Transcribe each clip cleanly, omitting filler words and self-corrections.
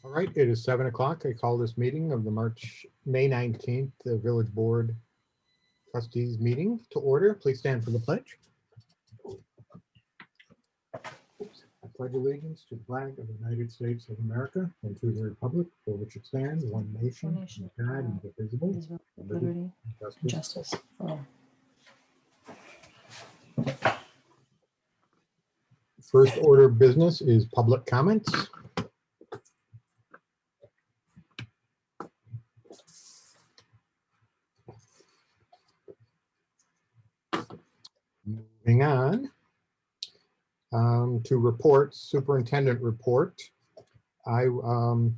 All right, it is 7 o'clock. I call this meeting of the May 19th, the Village Board Trustees meeting to order. Please stand for the pledge. I pledge allegiance to the flag of the United States of America and to the republic for which it stands, one nation, under God, indivisible, with liberty and justice for all. First order of business is public comments. Moving on to reports, superintendent report. The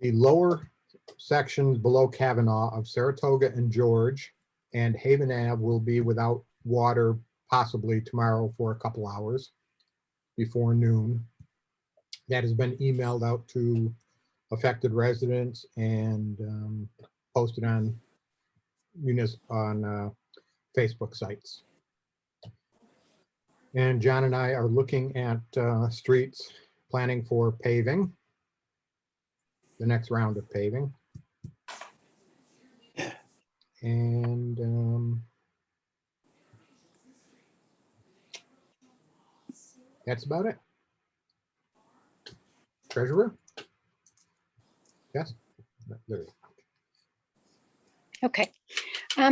lower sections below Kavanaugh of Saratoga and George and Haven Ave will be without water possibly tomorrow for a couple hours before noon. That has been emailed out to affected residents and posted on Facebook sites. And John and I are looking at streets, planning for paving, the next round of paving. And that's about it. Treasurer? Yes? There you go. Okay,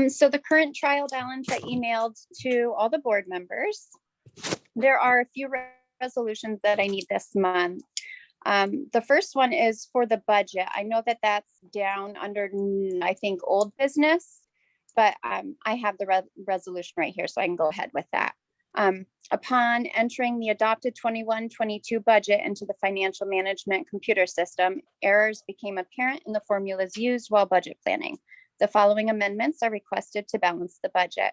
so the current trial balance I emailed to all the board members. There are a few resolutions that I need this month. The first one is for the budget. I know that that's down under, I think, old business, but I have the resolution right here, so I can go ahead with that. Upon entering the adopted 21-22 budget into the financial management computer system, errors became apparent in the formulas used while budget planning. The following amendments are requested to balance the budget.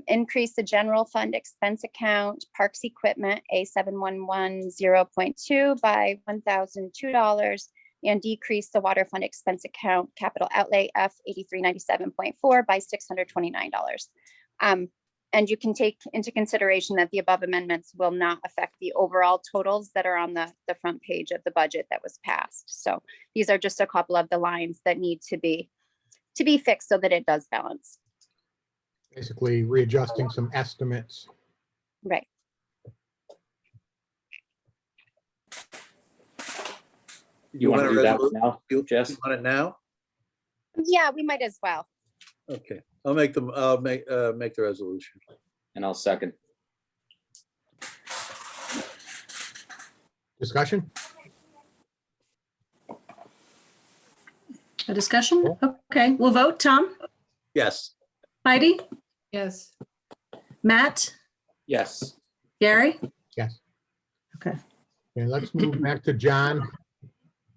Increase the general fund expense account, parks equipment, A7110.2 by $1,002 and decrease the water fund expense account, capital outlay F8397.4 by $629. And you can take into consideration that the above amendments will not affect the overall totals that are on the front page of the budget that was passed. So these are just a couple of the lines that need to be fixed so that it does balance. Basically readjusting some estimates. Right. You want to do that now, Jess? You want it now? Yeah, we might as well. Okay, I'll make the resolution. And I'll second. Discussion? A discussion? Okay, we'll vote. Tom? Yes. Heidi? Yes. Matt? Yes. Gary? Yes. Okay. And let's move back to John,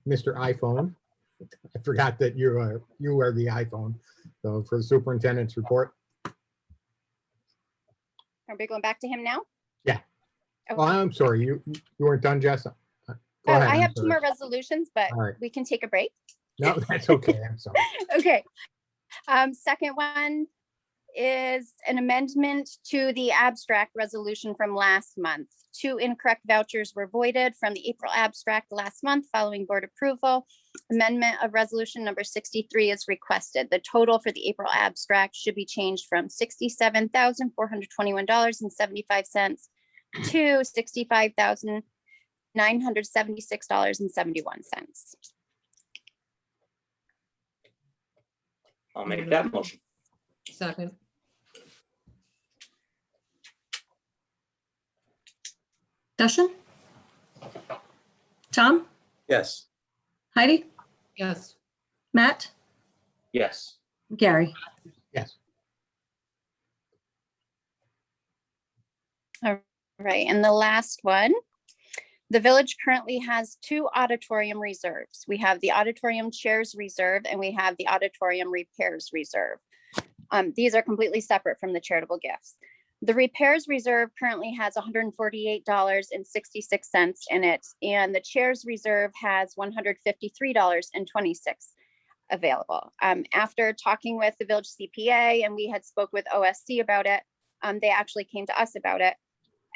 Mr. iPhone. I forgot that you are the iPhone. So for the superintendent's report. Are we going back to him now? Yeah. Okay. Oh, I'm sorry. You weren't done, Jess? Go ahead. I I'm have two sorry. more resolutions, but All right. we can take a break. No, that's okay. I'm sorry. Okay. Second one is an amendment to the abstract resolution from last month. 2 incorrect vouchers were voided from the April abstract last month following board approval. Amendment of resolution number 63 is requested. The total for the April abstract should be changed from $67,421.75 to $65,976.71. I'll make that motion. Second. Discussion? Tom? Yes. Heidi? Yes. Matt? Yes. Gary? Yes. All right, and the last one. The village currently has 2 auditorium reserves. We have the auditorium chairs reserve and we have the auditorium repairs reserve. These are completely separate from the charitable gifts. The repairs reserve currently has $148.66 in it, and the chairs reserve has $153.26 available. After talking with the village CPA and we had spoke with OSC about it, they actually came to us about it.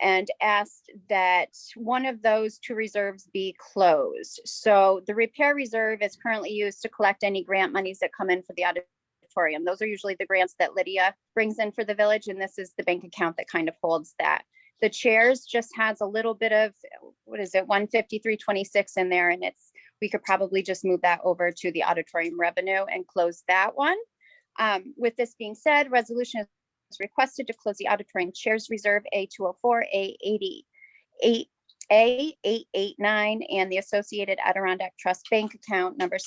and asked that one of those two reserves be closed. So the repair reserve is currently used to collect any grant monies that come in for the auditorium. Those are usually the grants that Lydia brings in for the village, and this is the bank account that kind of holds that. The chairs just has a little bit of, what is it, 153.26 in there, and we could probably just move that over to the auditorium revenue and close that one. With this being said, resolution is requested to close the auditorium chairs reserve A204, A80, A889, and the associated Adirondack Trust Bank account number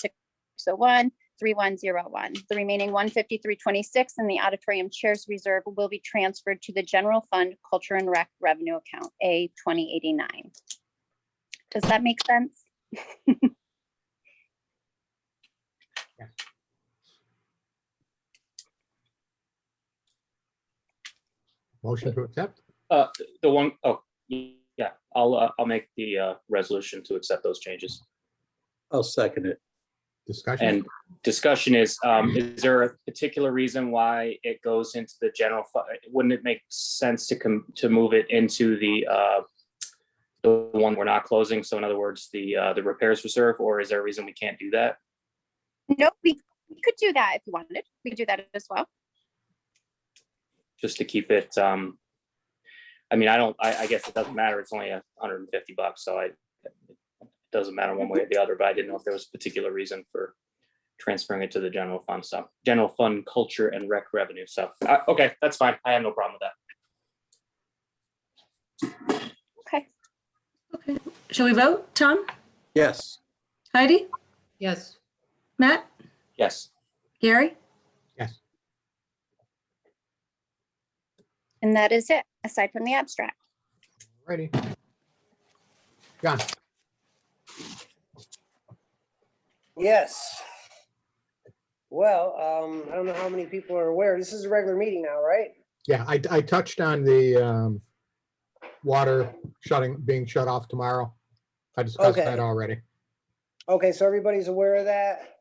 601-3101. The remaining 153.26 in the auditorium chairs reserve will be transferred to the general fund culture and rec revenue account A2089. Does that make sense? Motion to accept? The one, oh, yeah, I'll make the resolution to accept those changes. I'll second it. Discussion? And discussion is there a particular reason why it goes into the general fund? Wouldn't it make sense to move it into the one we're not closing? So in other words, the repairs reserve, or is there a reason we can't do that? No, we could do that if you wanted. We could do that as well. Just to keep it, I mean, I guess it doesn't matter. It's only $150, so it doesn't matter one way or the other, but I didn't know if there was a particular reason for transferring it to the general fund. So general fund culture and rec revenue. So, okay, that's fine. I have no problem with that. Okay. Okay. Shall we vote? Tom? Yes. Heidi? Yes. Matt? Yes. Gary? Yes. And that is it, aside from the abstract. Ready. John? Yes. Well, I don't know how many people are aware. This is a regular meeting now, right? Yeah, I touched on the water being shut off tomorrow. I discussed Okay. that already. Okay, so everybody's aware of that?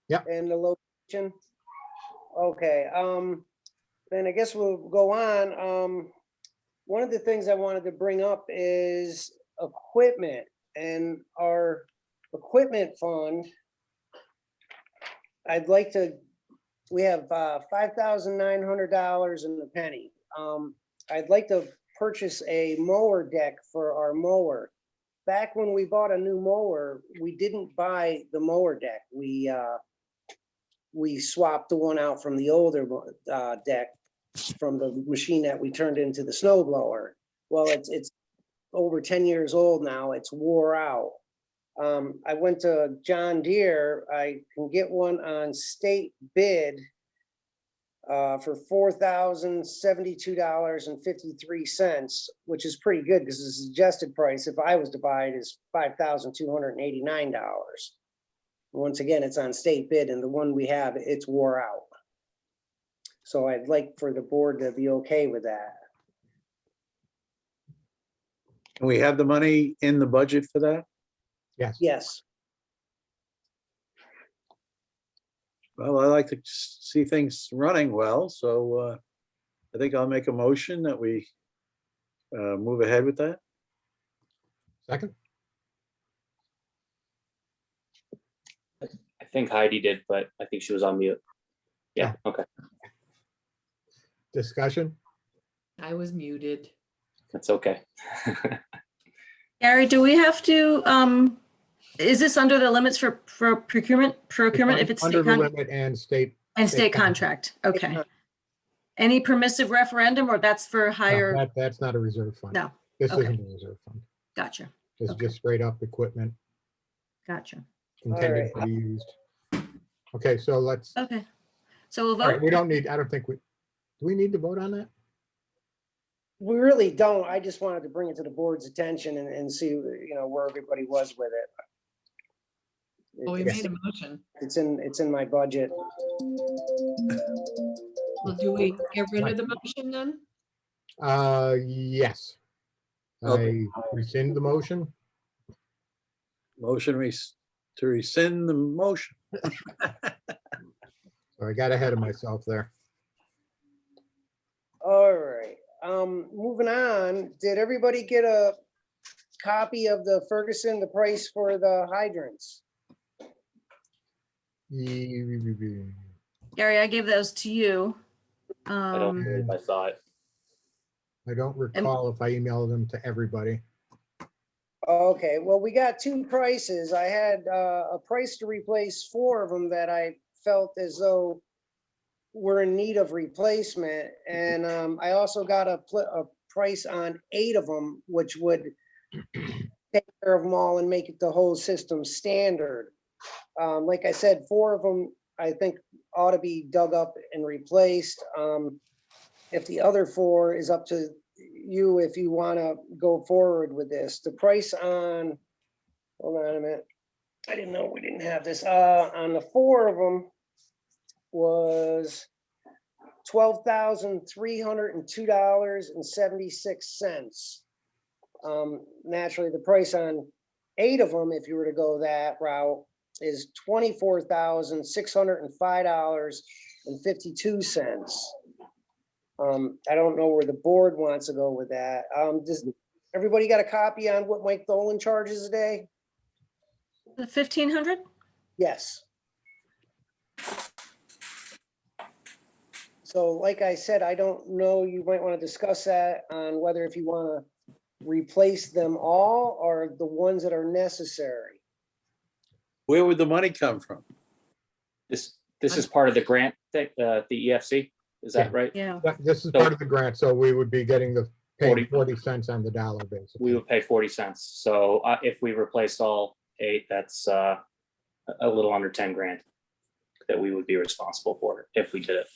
Yep. And the location? Okay, then I guess we'll go on. One of the things I wanted to bring up is equipment, and our equipment fund. We have $5,900 in the penny. I'd like to purchase a mower deck for our mower. Back when we bought a new mower, we didn't buy the mower deck. We swapped the one out from the older deck from the machine that we turned into the snow blower. Well, it's over 10 years old now. It's wore out. I went to John Deere. I can get one on state bid for $4,072.53, which is pretty good because the suggested price, if I was to buy it, is $5,289. Once again, it's on state bid, and the one we have, it's wore out. So I'd like for the board to be okay with that. Can we have the money in the budget for that? Yes. Well, I like to see things running well, so I think I'll make a motion that we move ahead with that. Second? I think Heidi did, but I think she was on mute. Yeah, okay. Discussion? I was muted. That's okay. Gary, do we have to, is this under the limits for procurement if it's Under state the con- limit and state. and state contract? Okay. Any permissive referendum, or that's for No, higher? that's not a reserve fund. No, This okay. isn't a reserve fund. Gotcha, This is Okay. just straight up equipment gotcha. intended to be used. Okay, so let's, Okay. So we'll all right, vote? we don't need, I don't think do we need to vote on that? We really don't. I just wanted to bring it to the board's attention and see, where everybody was with it. Well, we It's- made a motion. It's in my budget. Well, do we get rid of the motion then? Yes. Okay. I rescind the motion. Motion to rescind the motion. So I got ahead of myself there. All right. Moving on, did everybody get a copy of the Ferguson, the price for the hydrants? Gary, I gave those to you. I don't believe I saw it. I don't recall if I emailed them to everybody. Okay, well, we got two prices. I had a price to replace four of them that I felt as though were in need of replacement. And I also got a price on 8 of them, which would take care of them all and make it the whole system standard. Like I said, 4 of them, I think ought to be dug up and replaced. If the other 4 is up to you, if you want to go forward with this, the price on, hold on a minute. I didn't know we didn't have this. On the 4 of them was $12,302.76. Naturally, the price on 8 of them, if you were to go that route, is $24,605.52. I don't know where the board wants to go with that. Does everybody got a copy on what Mike Dolan charges a day? The 1,500? Yes. So like I said, I don't know, you might want to discuss that on whether if you want to replace them all or the ones that are necessary. Where would the money come from? This is part of the grant, the EFC, is that Yeah. right? Yeah. This is So- part of the grant, so we would be getting the paying 40 40 cents on the dollar, We basically. would pay 40 cents. So if we replaced all 8, that's a little under 10 grand that we would be responsible for if we did it.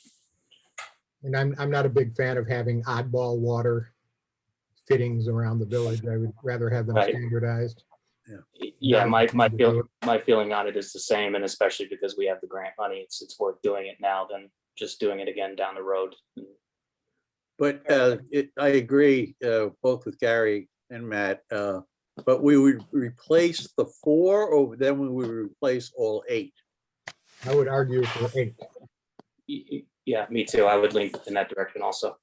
And I'm not a big fan of having oddball water fittings around the village. I would rather have them Right. standardized. Yeah, Now my we can do it. feeling on it is the same, and especially because we have the grant money, it's worth doing it now than just doing it again down the road. But I agree, both with Gary and Matt, but we would replace the 4 or then we would replace all 8? I would argue for 8. Yeah, me too. I would lean in that direction also.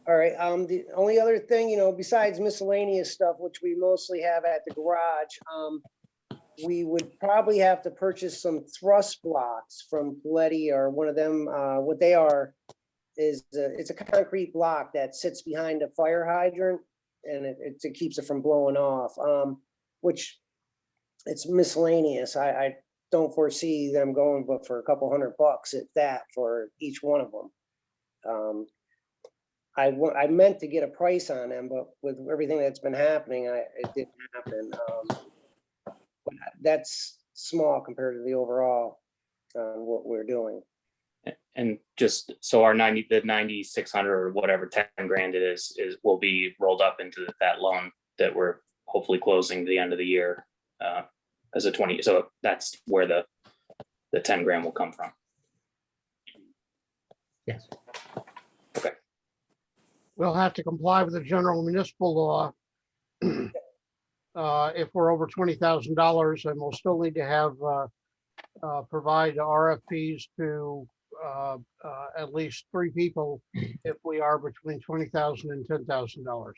All right, the only other thing, besides miscellaneous stuff, which we mostly have at the garage, we would probably have to purchase some thrust blocks from Paletti or one of them. What they are is, it's a concrete block that sits behind a fire hydrant and it keeps it from blowing off, which it's miscellaneous. I don't foresee them going but for a couple $100 at that for each one of them. I meant to get a price on them, but with everything that's been happening, it didn't happen. But that's small compared to the overall what we're doing. And just so our 9,600 or whatever 10 grand it is will be rolled up into that loan that we're hopefully closing the end of the year as a 20. So that's where the 10 grand will come from. Yes. We'll have to comply with the general municipal law. If we're over $20,000, and we'll still need to have provide RFPs to at least 3 people if we are between $20,000 and $10,000.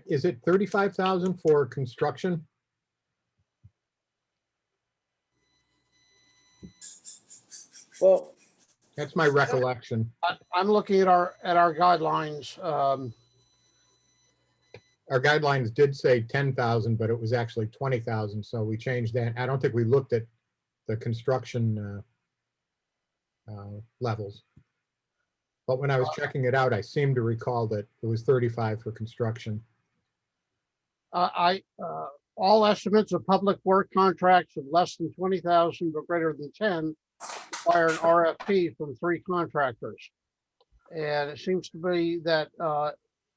Is it 35,000 for construction? Well, That's my recollection. I'm looking at our guidelines. Our guidelines did say 10,000, but it was actually 20,000. So we changed that. I don't think we looked at the construction levels. But when I was checking it out, I seem to recall that it was 35 for construction. All estimates of public work contracts of less than 20,000 but greater than 10 require an RFP from 3 contractors. And it seems to be that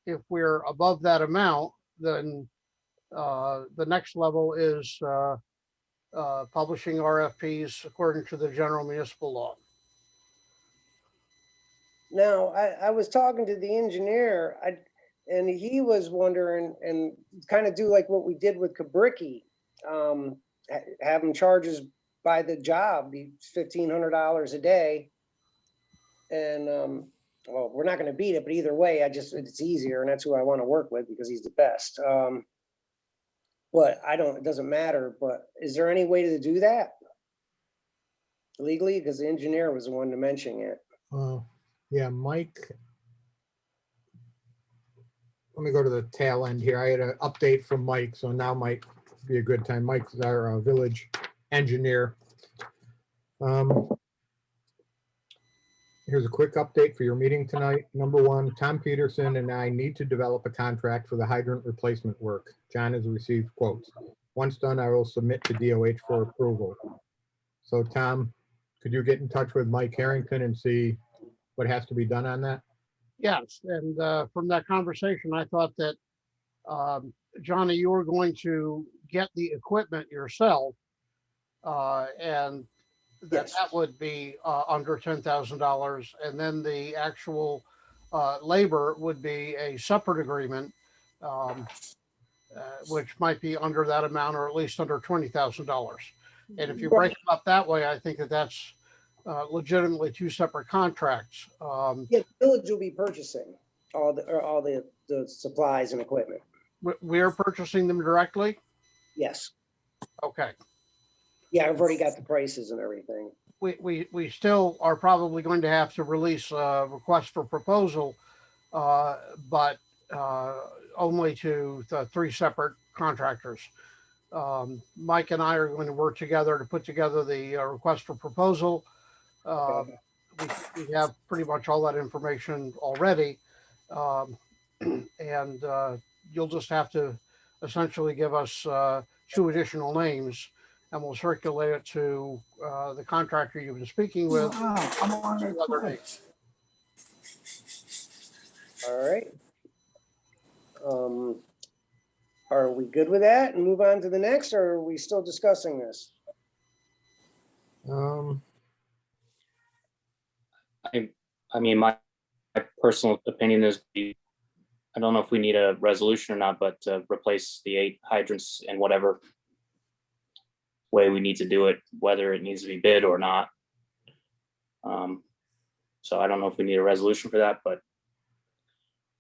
if we're above that amount, then the next level is publishing RFPs according to the general municipal law. now I was talking to the engineer, and he was wondering, and kind of do like what we did with Kabricki, have them charges by the job, be $1,500 a day. And well, we're not gonna beat it, but either way, it's easier, and that's who I want to work with because he's the best. But it doesn't matter, but is there any way to do that? Legally, because the engineer was the one to mention it. Yeah, Mike. Let me go to the tail end here. I had an update from Mike, so now might be a good time. Mike's our village engineer. Here's a quick update for your meeting tonight. Number one, Tom Peterson and I need to develop a contract for the hydrant replacement work. John has received quotes. Once done, I will submit to DOH for approval. So Tom, could you get in touch with Mike Harrington and see what has to be done on that? Yes, and from that conversation, I thought that, Johnny, you were going to get the equipment yourself, and Yes. that would be under $10,000, and then the actual labor would be a separate agreement, which might be under that amount or at least under $20,000. And if you break them up that way, I think that that's legitimately two separate contracts. Yeah, the village will be purchasing all the supplies and equipment. We're purchasing them directly? Yes. Okay. Yeah, I've already got the prices and everything. We still are probably going to have to release a request for proposal, but only to the three separate contractors. Mike and I are going to work together to put together the request for proposal. We have pretty much all that information already. And you'll just have to essentially give us two additional names, and we'll circulate it to the contractor you've been speaking with. Two other names. All right. Are we good with that and move on to the next, or are we still discussing this? I mean, my personal opinion is I don't know if we need a resolution or not, but replace the 8 hydrants in whatever way we need to do it, whether it needs to be bid or not. So I don't know if we need a resolution for that, but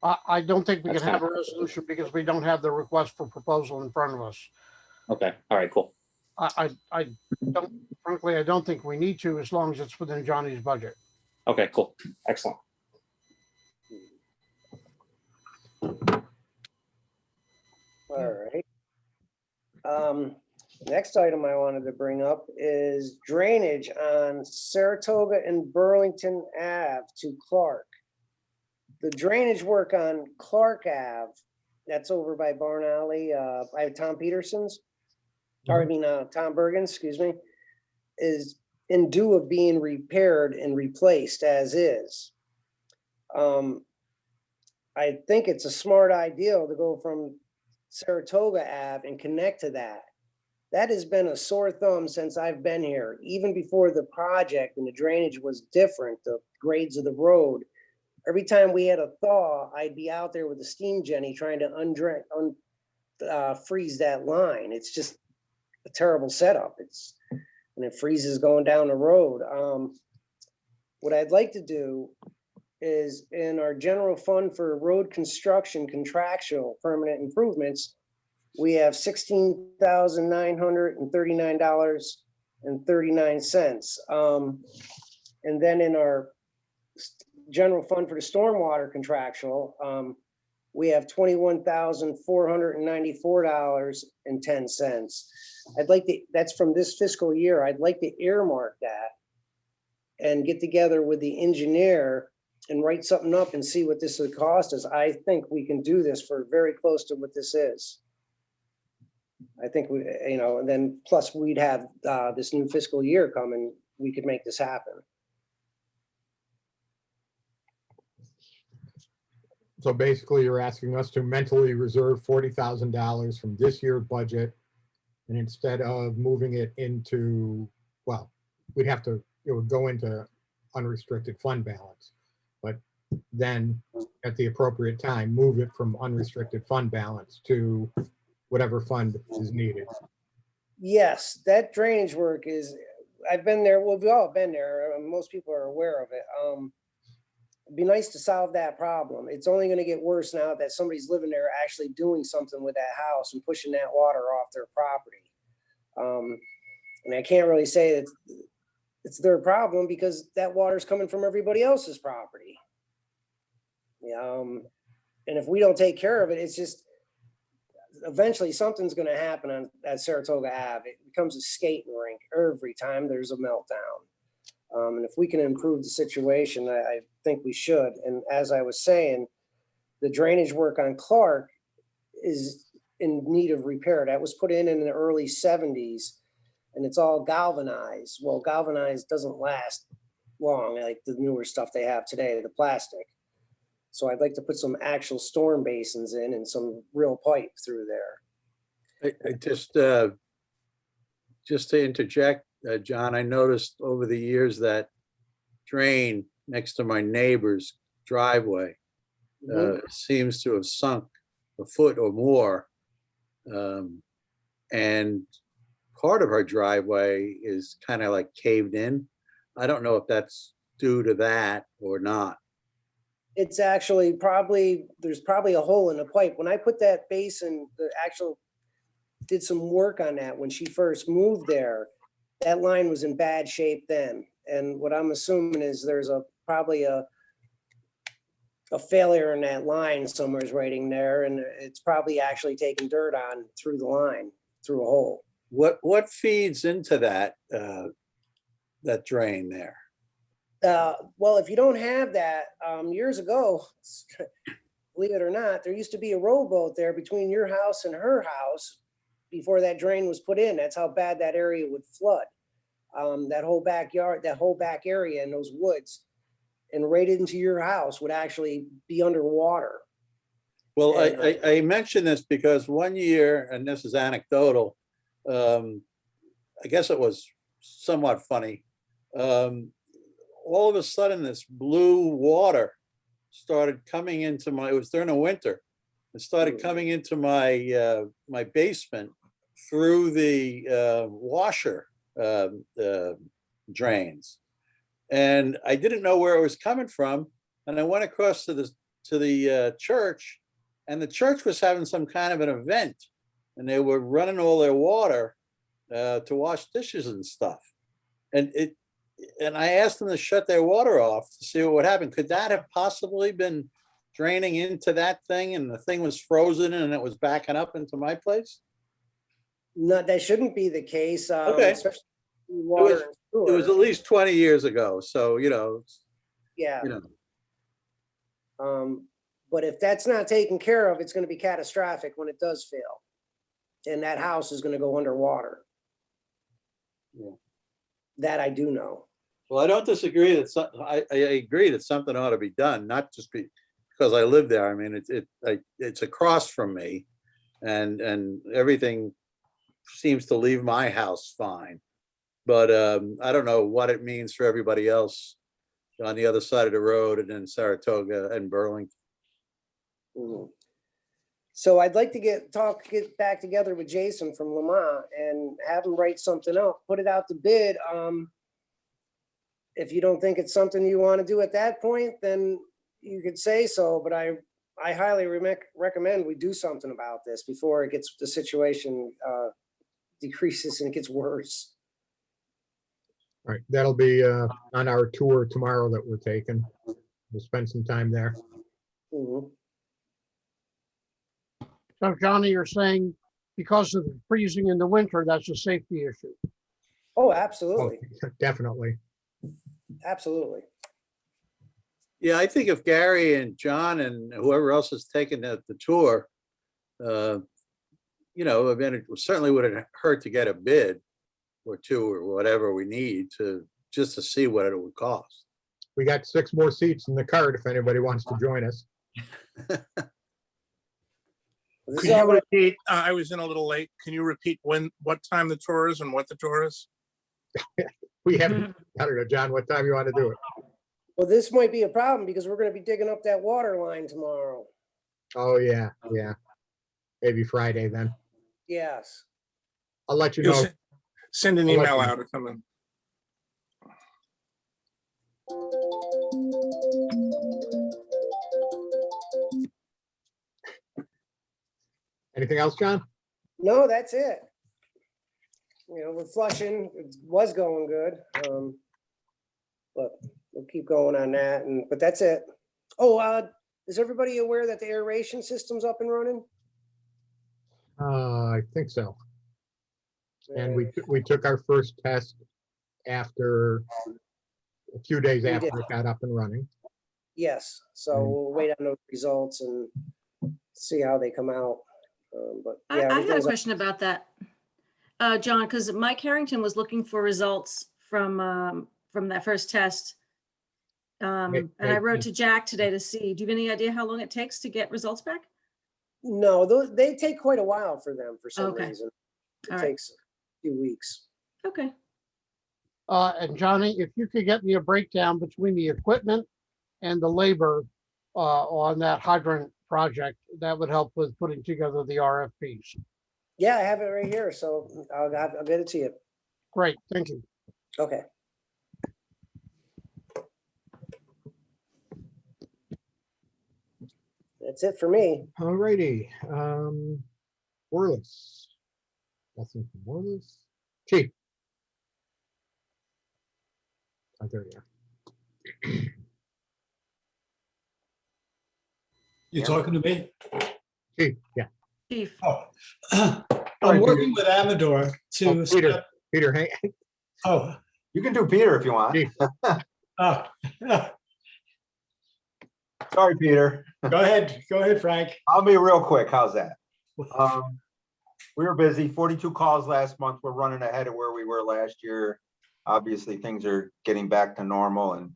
I don't think we can That's have a fine. resolution because we don't have the request for proposal in front of us. okay, all right, cool. I don't, frankly, I don't think we need to, as long as it's within Johnny's budget. Okay, cool, excellent. All right. Next item I wanted to bring up is drainage on Saratoga and Burlington Ave to Clark. The drainage work on Clark Ave, that's over by Barn Alley, by Tom Peterson's, or I mean, Tom Bergen's, excuse me, is in due of being repaired and replaced as is. I think it's a smart idea to go from Saratoga Ave and connect to that. That has been a sore thumb since I've been here, even before the project and the drainage was different, the grades of the road. Every time we had a thaw, I'd be out there with the steam jenny trying to freeze that line. It's just a terrible setup. And it freezes going down the road. What I'd like to do is in our general fund for road construction contractual permanent improvements, we have $16,939.39. And then in our general fund for the stormwater contractual, we have $21,494.10. I'd like to, that's from this fiscal year. I'd like to earmark that and get together with the engineer and write something up and see what this would cost us. I think we can do this for very close to what this is. I think we, and then plus we'd have this new fiscal year coming, we could make this happen. So basically, you're asking us to mentally reserve $40,000 from this year's budget. And instead of moving it into, well, it would go into unrestricted fund balance. But then at the appropriate time, move it from unrestricted fund balance to whatever fund is needed. Yes, that drainage work is, I've been there, well, we've all been there. Most people are aware of it. It'd be nice to solve that problem. It's only gonna get worse now that somebody's living there actually doing something with that house and pushing that water off their property. And I can't really say that it's their problem because that water's coming from everybody else's property. And if we don't take care of it, it's just, eventually something's gonna happen on, at Saratoga Ave. It becomes a skating rink every time there's a meltdown. And if we can improve the situation, I think we should. And as I was saying, the drainage work on Clark is in need of repair. That was put in the early 70s, and it's all galvanized. Well, galvanized doesn't last long, like the newer stuff they have today, the plastic. So I'd like to put some actual storm basins in and some real pipe through there. I just to interject, John, I noticed over the years that drain next to my neighbor's driveway seems to have sunk a foot or more. And part of her driveway is kind of like caved in. I don't know if that's due to that or not. It's actually there's probably a hole in the pipe. When I put that basin, did some work on that when she first moved there, that line was in bad shape then. And what I'm assuming is there's probably a failure in that line somewhere's right in there, and it's probably actually taking dirt on through the line, through a hole. What feeds into that that drain there? Well, if you don't have that, years ago, believe it or not, there used to be a rowboat there between your house and her house before that drain was put in. That's how bad that area would flood. That whole backyard, that whole back area in those woods and right into your house would actually be underwater. Well, I mention this because one year, and this is anecdotal, I guess it was somewhat funny. All of a sudden, this blue water started coming into it was during the winter. It started coming into my my basement through the washer drains. And I didn't know where it was coming from. And I went across to the church, and the church was having some kind of an event, and they were running all their water to wash dishes and stuff. And I asked them to shut their water off to see what would happen. Could that have possibly been draining into that thing, and the thing was frozen and it was backing up into my place? No, that shouldn't be the case. Okay. Especially water and It was sewer. at least 20 years ago. So, Yeah. But if that's not taken care of, it's going to be catastrophic when it does fail. And that house is going to go underwater. Yeah. That I do know. well, I don't disagree that I agree that something ought to be done, not just because I live there. I mean, it's across from me, and everything seems to leave my house fine. But I don't know what it means for everybody else on the other side of the road and in Saratoga and Burlington. Mhm. So I'd like to get back together with Jason from Lamont and have him write something up, put it out to bid. If you don't think it's something you want to do at that point, then you could say so, but I highly recommend we do something about this before the situation decreases and it gets worse. All right, that'll be on our tour tomorrow that we're taking. We'll spend some time there. Mhm. So Johnny, you're saying because of the freezing in the winter, that's a safety issue. Oh, Oh, absolutely. definitely. Absolutely. Yeah, I think if Gary and John and whoever else is taking the tour, I mean, it certainly wouldn't hurt to get a bid or two or whatever we need just to see what it would cost. We got 6 more seats in the cart if anybody wants to join us. This Could is all you gonna- repeat, I was in a little late. Can you repeat what time the tour is and what the tour is? We have, I don't know, John, what time you want to do it? Well, this might be a problem because we're going to be digging up that water line tomorrow. Oh, yeah, yeah. Maybe Friday then. Yes. I'll let you You'll know. send an I'll let email you out or something. Anything else, John? No, that's it. With flushing, it was going good. But we'll keep going on that, but that's it. Oh, is everybody aware that the aeration system's up and running? I think so. And we took our first test after, a few days We after did. it got up and running. Yes, so we'll wait on those results and see how they come out. But I yeah, had a everything's up. question about that. John, because Mike Harrington was looking for results from that first test. And I wrote to Jack today to see, do you have any idea how long it takes to get results back? No, they take quite a while for them for some Okay. reason. It All right. takes a few weeks. Okay. And Johnny, if you could get me a breakdown between the equipment and the labor on that hydrant project, that would help with putting together the RFPs. Yeah, I have it right here, so I'll get it to you. Great, thank you. Okay. That's it for me. All righty. Orlis. Nothing from Orlis. Chief. Oh, there you are. You talking to me? Chief, yeah. Chief. Oh, Sorry, I'm working with Amador to. Oh, Peter, set- Peter, hey, Oh, You can do Peter if you want. Chief. oh, Sorry, Peter. go ahead, Frank. I'll be real quick. How's that? We were busy, 42 calls last month. We're running ahead of where we were last year. Obviously, things are getting back to normal and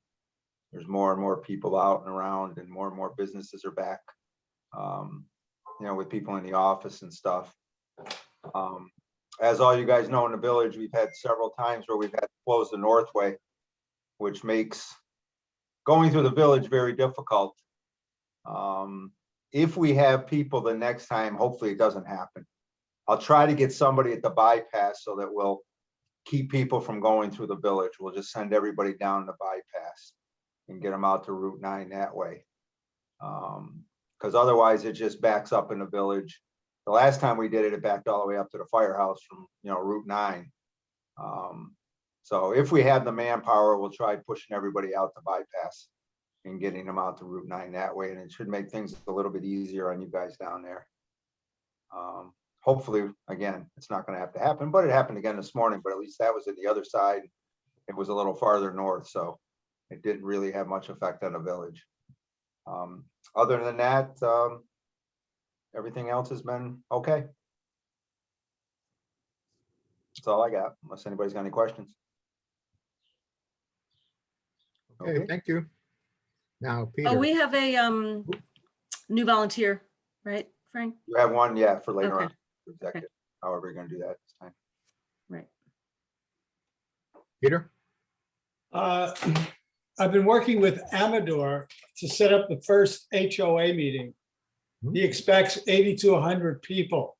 there's more and more people out and around and more businesses are back, with people in the office and stuff. As all you guys know, in the village, we've had several times where we've had to close the Northway, which makes going through the village very difficult. If we have people the next time, hopefully it doesn't happen. I'll try to get somebody at the bypass so that we'll keep people from going through the village. We'll just send everybody down the bypass and get them out to Route 9 that way. Because otherwise it just backs up in the village. The last time we did it, it backed all the way up to the firehouse from, Route 9. So if we have the manpower, we'll try pushing everybody out the bypass and getting them out to Route 9 that way. And it should make things a little bit easier on you guys down there. Hopefully, again, it's not going to have to happen, but it happened again this morning, but at least that was in the other side. It was a little farther north, so it didn't really have much effect on the village. Other than that, everything else has been okay. That's all I got, unless anybody's got any questions. okay, thank you. Now, Peter. Oh, we have a new volunteer, right, Frank? You have one, yeah, for later Okay. on, executive, however you're gonna do that this time. Right. Peter? I've been working with Amador to set up the first HOA meeting. He expects 80 to 100 people.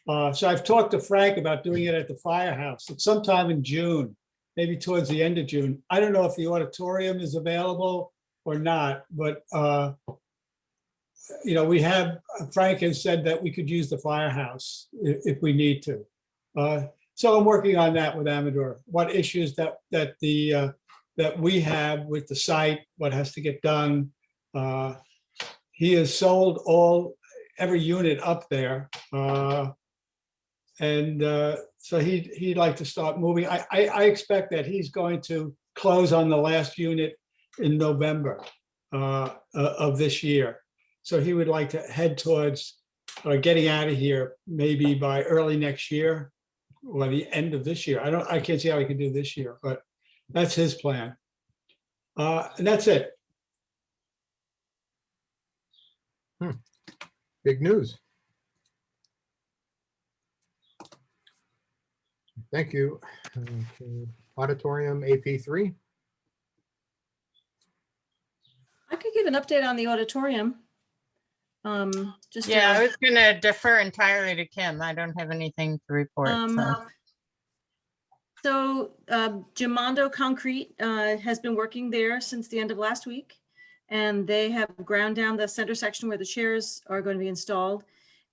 So I've talked to Frank about doing it at the firehouse. It's sometime in June, maybe towards the end of June. I don't know if the auditorium is available or not, but Frank has said that we could use the firehouse if we need to. So I'm working on that with Amador. What issues that we have with the site, what has to get done. He has sold every unit up there. So he'd like to start moving. I expect that he's going to close on the last unit in November of this year. So he would like to head towards getting out of here maybe by early next year or the end of this year. I can't see how he can do this year, but that's his plan. And that's it. Big news. Thank you. Okay. Auditorium AP3. I could give an update on the auditorium. Just Yeah, I was gonna defer entirely to Kim. I don't have anything to report. So Gimondo Concrete has been working there since the end of last week, and they have ground down the center section where the chairs are going to be installed.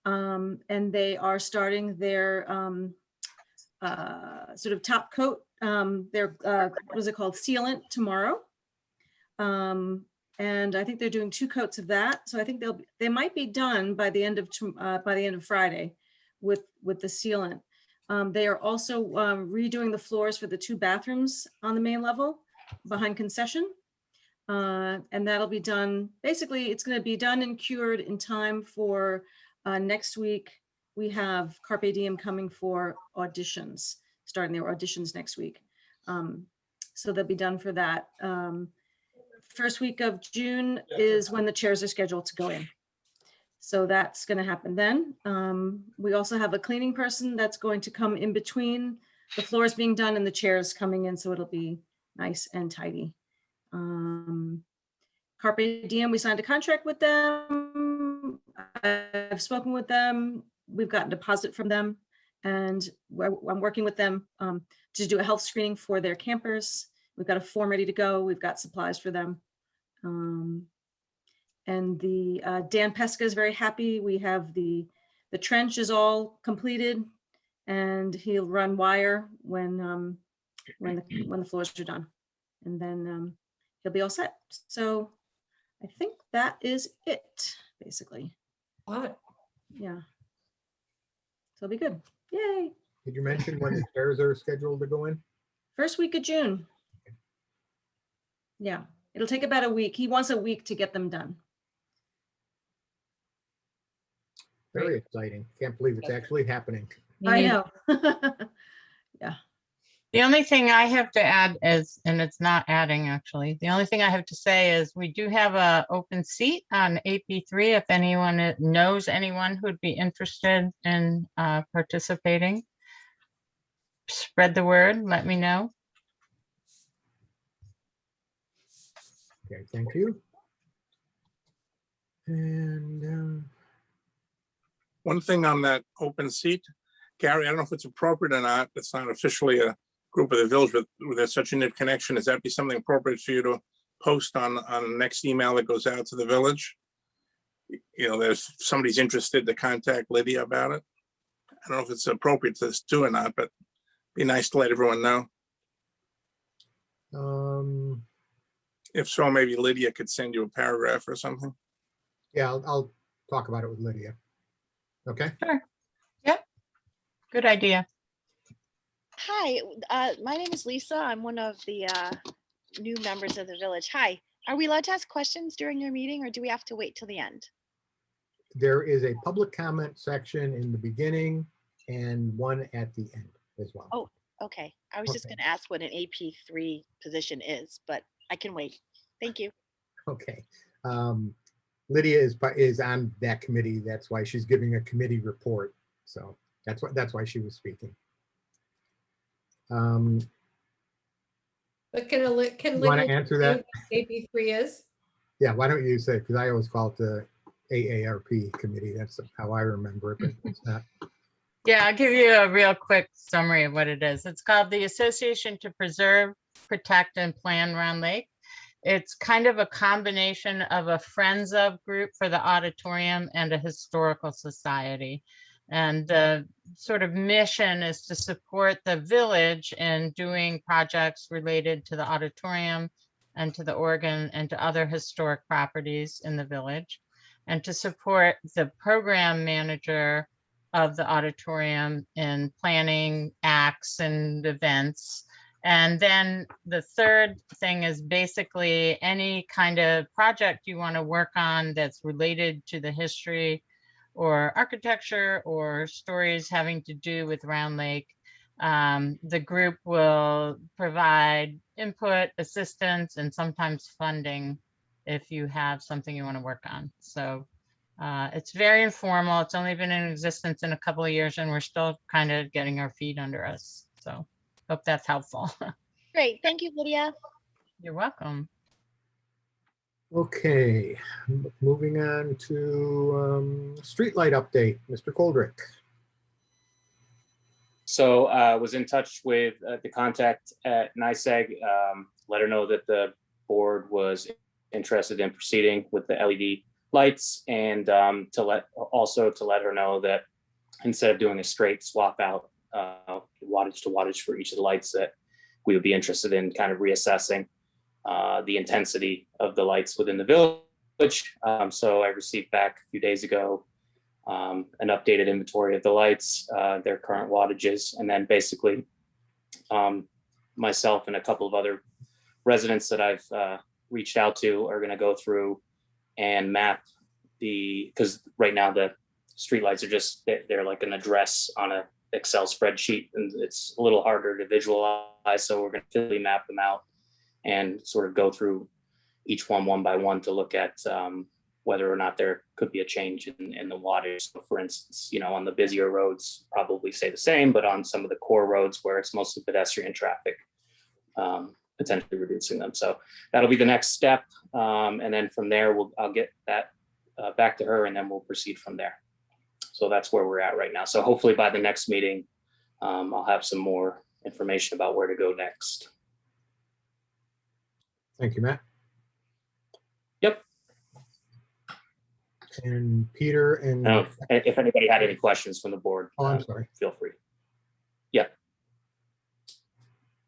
And they are starting their sort of top coat, their, what is it called, sealant tomorrow. And I think they're doing 2 coats of that. So I think they might be done by the end of Friday with the sealant. They are also redoing the floors for the 2 bathrooms on the main level behind concession. And that'll be done, basically, it's going to be done and cured in time for next week. We have Carpe Diem coming for auditions, starting their auditions next week. So they'll be done for that. First week of June is when the chairs are scheduled to go in. So that's going to happen then. We also have a cleaning person that's going to come in between the floors being done and the chairs coming in. So it'll be nice and tidy. Carpe Diem, we signed a contract with them. I've spoken with them. We've gotten a deposit from them. And I'm working with them to do a health screening for their campers. We've got a form ready to go. We've got supplies for them. And the Dan Pesca is very happy. We have the trench is all completed, and he'll run wire when the floors are done, and then he'll be all set. So I think that is it, basically. What? Yeah. So it'll be good. Yay. Did you mention when the chairs are scheduled to go in? First week of June. Yeah, it'll take about a week. He wants a week to get them done. Very exciting. Can't believe it's actually happening. I know. The only thing I have to add is, and it's not adding actually, the only thing I have to say is we do have a open seat on AP3 if anyone knows anyone who'd be interested in participating. Spread the word, let me know. Okay, thank you. And One thing on that open seat, Gary, I don't know if it's appropriate or not. It's not officially a group of the village, but there's such a knit connection. Is that be something appropriate for you to post on the next email that goes out to the village? You know, there's somebody's interested to contact Lydia about it. I don't know if it's appropriate to do or not, but be nice to let everyone know. If so, maybe Lydia could send you a paragraph or something. yeah, I'll talk about it with Lydia. Okay. Sure. Yep. Good idea. Hi, my name is Lisa. I'm one of the new members of the village. Hi, are we allowed to ask questions during your meeting, or do we have to wait till the end? There is a public comment section in the beginning and one at the end as well. Oh, okay. I was just Okay. going to ask what an AP3 position is, but I can wait. Thank you. Okay. Lydia is on that committee. That's why she's giving a committee report. So that's why she was speaking. But can You want to Lydia answer say that? what AP3 is? Yeah, why don't you say, because I always call it the AARP committee. That's how I remember it, but it's not. Yeah, I'll give you a real quick summary of what it is. It's called the Association to Preserve, Protect, and Plan Round Lake. It's kind of a combination of a Friends of group for the auditorium and a historical society. And the sort of mission is to support the village in doing projects related to the auditorium and to the organ and to other historic properties in the village, and to support the program manager of the auditorium in planning acts and events. And then the third thing is basically any kind of project you want to work on that's related to the history or architecture or stories having to do with Round Lake. The group will provide input, assistance, and sometimes funding if you have something you want to work on. So it's very informal. It's only been in existence in a couple of years, and we're still kind of getting our feet under us. So hope that's helpful. Great. Thank you, Lydia. You're welcome. Okay, moving on to streetlight update, Mr. Coldrick. So was in touch with the contact at NICEAG, let her know that the board was interested in proceeding with the LED lights, and also to let her know that instead of doing a straight swap out wattage to wattage for each of the lights, that we would be interested in kind of reassessing the intensity of the lights within the village. So I received back a few days ago an updated inventory of the lights, their current wattages, and then basically myself and a couple of other residents that I've reached out to are going to go through and map because right now the streetlights are just, they're like an address on a Excel spreadsheet, and it's a little harder to visualize. So we're going to physically map them out and sort of go through each one by one to look at whether or not there could be a change in the wattage. So for instance, on the busier roads, probably stay the same, but on some of the core roads where it's mostly pedestrian traffic, potentially reducing them. So that'll be the next step. And then from there, I'll get that back to her, and then we'll proceed from there. So that's where we're at right now. So hopefully by the next meeting, I'll have some more information about where to go next. Thank you, Matt. Yep. And Peter and, Now, if anybody had any questions from the board, oh, I'm sorry. feel free. Yeah.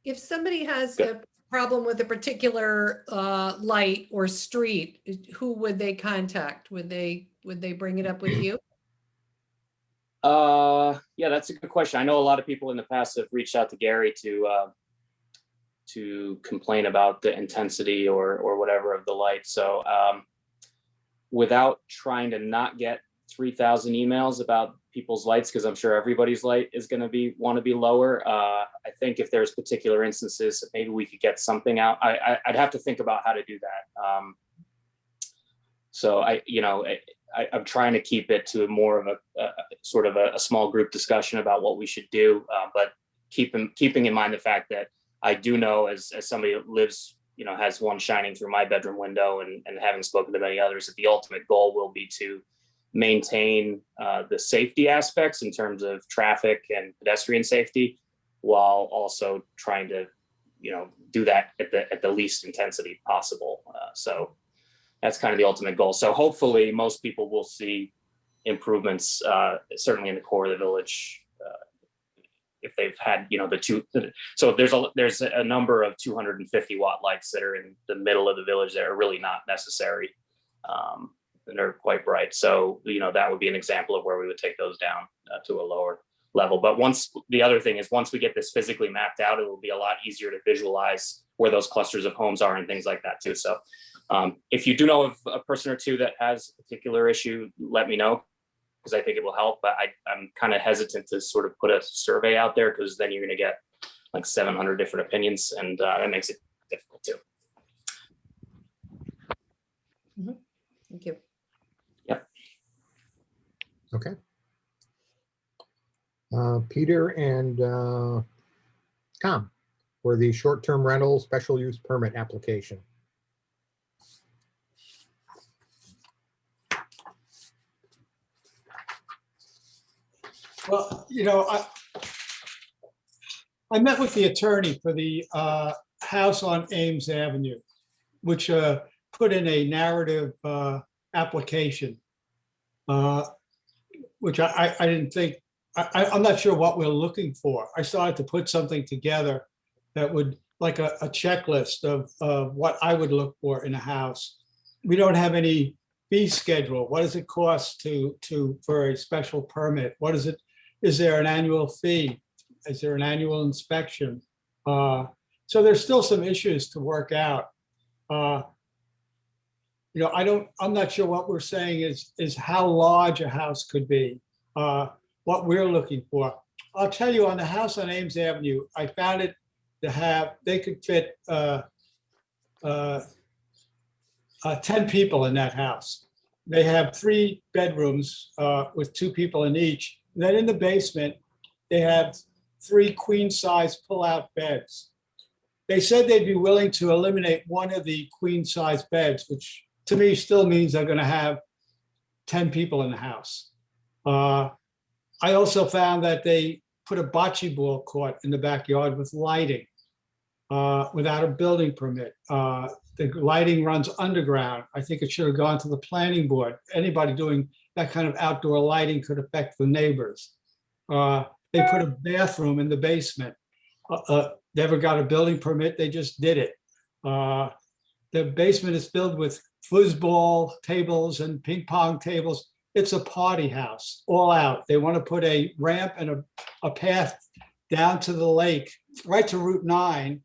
If somebody has a problem with a particular light or street, who would they contact? Would they bring it up with you? Yeah, that's a good question. I know a lot of people in the past have reached out to Gary to complain about the intensity or whatever of the light. So without trying to not get 3,000 emails about people's lights, because I'm sure everybody's light is going to want to be lower. I think if there's particular instances, maybe we could get something out. I'd have to think about how to do that. So I'm trying to keep it to more of a sort of a small group discussion about what we should do, but keeping in mind the fact that I do know, as somebody that lives, has one shining through my bedroom window, and having spoken to many others, that the ultimate goal will be to maintain the safety aspects in terms of traffic and pedestrian safety, while also trying to, do that at the least intensity possible. So that's kind of the ultimate goal. So hopefully most people will see improvements, certainly in the core of the village, if they've had, so there's a number of 250 watt lights that are in the middle of the village that are really not necessary. And they're quite bright. So, that would be an example of where we would take those down to a lower level. But the other thing is, once we get this physically mapped out, it will be a lot easier to visualize where those clusters of homes are and things like that too. So if you do know of a person or two that has a particular issue, let me know, because I think it will help. But I'm kind of hesitant to sort of put a survey out there, because then you're going to get like 700 different opinions, and that makes it difficult too. Thank you. Okay. Peter and Tom for the short-term rental special use permit application. Well, I met with the attorney for the house on Ames Avenue, which put in a narrative application, which I didn't think, I'm not sure what we're looking for. I started to put something together that would, like a checklist of what I would look for in a house. We don't have any fee schedule. What does it cost for a special permit? What is it? Is there an annual fee? Is there an annual inspection? So there's still some issues to work out. I'm not sure what we're saying is how large a house could be, what we're looking for. I'll tell you, on the house on Ames Avenue, I found it to have, they could fit 10 people in that house. They have 3 bedrooms with 2 people in each. And then in the basement, they have 3 queen-size pull-out beds. They said they'd be willing to eliminate one of the queen-size beds, which to me still means they're going to have 10 people in the house. I also found that they put a bocce ball court in the backyard with lighting without a building permit. the lighting runs underground. I think it should have gone to the planning board. Anybody doing that kind of outdoor lighting could affect the neighbors. They put a bathroom in the basement. Never got a building permit, they just did it. The basement is filled with foosball tables and ping pong tables. It's a party house, all out. They want to put a ramp and a path down to the lake, right to Route 9,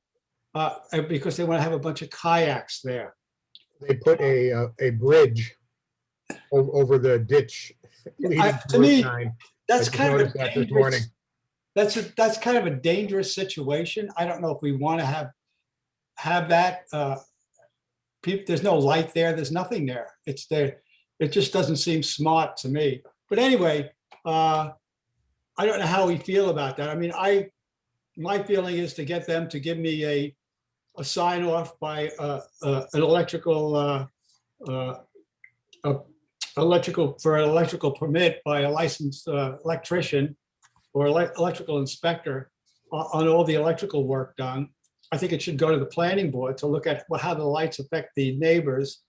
because they want to have a bunch of kayaks there. They put a bridge over the ditch. leading To me, Route 9. That's I just kind of noticed a that this morning. dangerous, that's kind of a dangerous situation. I don't know if we want to have that. People, there's no light there. There's nothing there. It's there. It just doesn't seem smart to me. But anyway, I don't know how we feel about that. I mean, my feeling is to get them to give me a sign off by an electrical permit by a licensed electrician or electrical inspector on all the electrical work done. I think it should go to the planning board to look at how the lights affect the neighbors.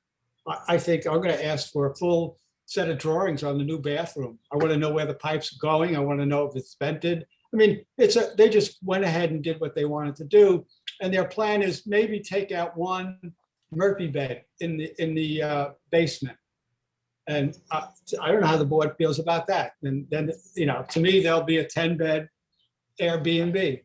I think I'm going to ask for a full set of drawings on the new bathroom. I want to know where the pipes are going. I want to know if it's vented. I mean, they just went ahead and did what they wanted to do. And their plan is maybe take out one Murphy bed in the basement. And I don't know how the board feels about that. And then, to me, there'll be a 10-bed Airbnb.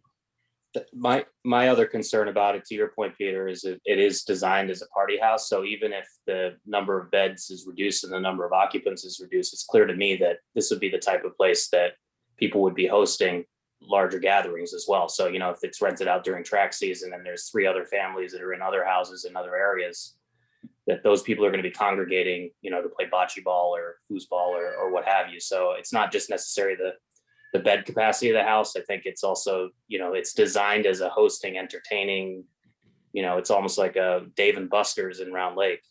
My other concern about it, to your point, Peter, is it is designed as a party house. So even if the number of beds is reduced and the number of occupants is reduced, it's clear to me that this would be the type of place that people would be hosting larger gatherings as well. So, if it's rented out during track season and there's 3 other families that are in other houses in other areas, that those people are going to be congregating, to play bocce ball or foosball or what have you. So it's not just necessarily the bed capacity of the house. I think it's also, it's designed as a hosting, entertaining, it's almost like a Dave and Buster's in Round Lake.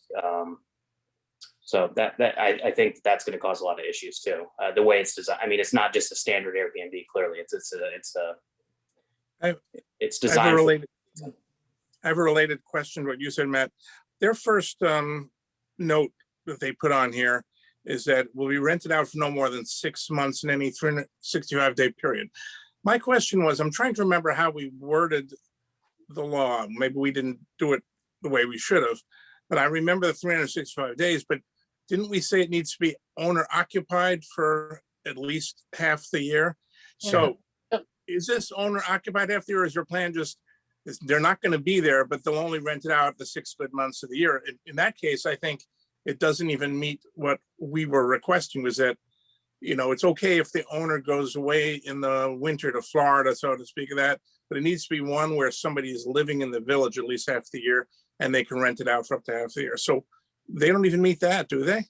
So I think that's going to cause a lot of issues too. The way it's designed. I mean, it's not just a standard Airbnb. Clearly, it's designed. I have a related question to what you said, Matt. Their first note that they put on here is that will be rented out for no more than 6 months in any 365-day period. My question was, I'm trying to remember how we worded the law. Maybe we didn't do it the way we should have, but I remember the 365 days, but didn't we say it needs to be owner occupied for at least half the year? Yeah. So is this owner occupied half the year, or is your plan just, they're not going to be there, but they'll only rent it out the 6 good months of the year? In that case, I think it doesn't even meet what we were requesting, was that, it's okay if the owner goes away in the winter to Florida, so to speak, of that, but it needs to be one where somebody is living in the village at least half the year and they can rent it out for up to half the year. So they don't even meet that, do they?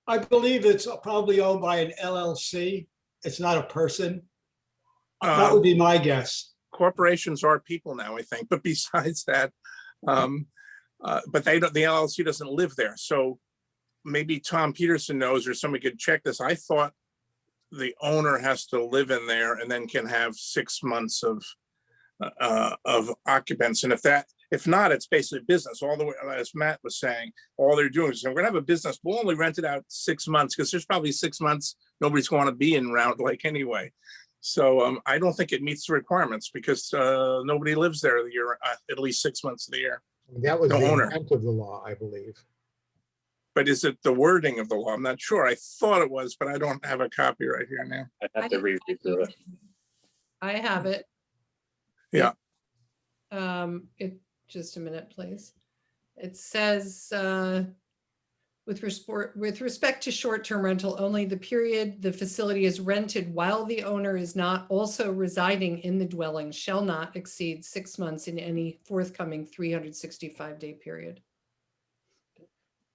I believe it's probably owned by an LLC. It's not a person. That would be my guess. Corporations are people now, I think, but besides that, but the LLC doesn't live there. So maybe Tom Peterson knows, or somebody could check this. I thought the owner has to live in there and then can have 6 months of occupants. And if not, it's basically business. All the way, as Matt was saying, all they're doing is, we're gonna have a business. We'll only rent it out 6 months because there's probably 6 months nobody's going to be in Round Lake anyway. So I don't think it meets the requirements because nobody lives there the year, at least 6 months of the year. That was No the owner. intent of the law, I believe. But is it the wording of the law? I'm not sure. I thought it was, but I don't have a copy right here now. I have to read through it. I have it. Yeah. Just a minute, please. It says, with respect to short-term rental, only the period the facility is rented while the owner is not also residing in the dwelling shall not exceed 6 months in any forthcoming 365-day period.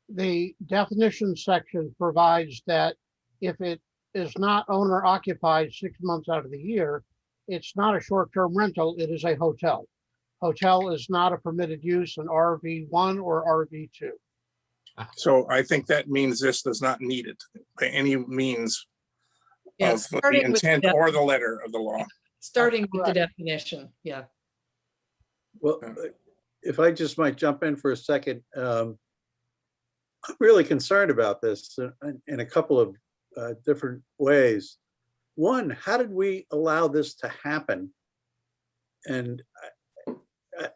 The definition section provides that if it is not owner occupied 6 months out of the year, it's not a short-term rental, it is a hotel. Hotel is not a permitted use in RV1 or RV2. So I think that means this does not need it by any means Yeah, of the starting with intent or the letter of the law. Starting with the definition, yeah. Well, if I just might jump in for a second, I'm really concerned about this in a couple of different ways. One, how did we allow this to happen? And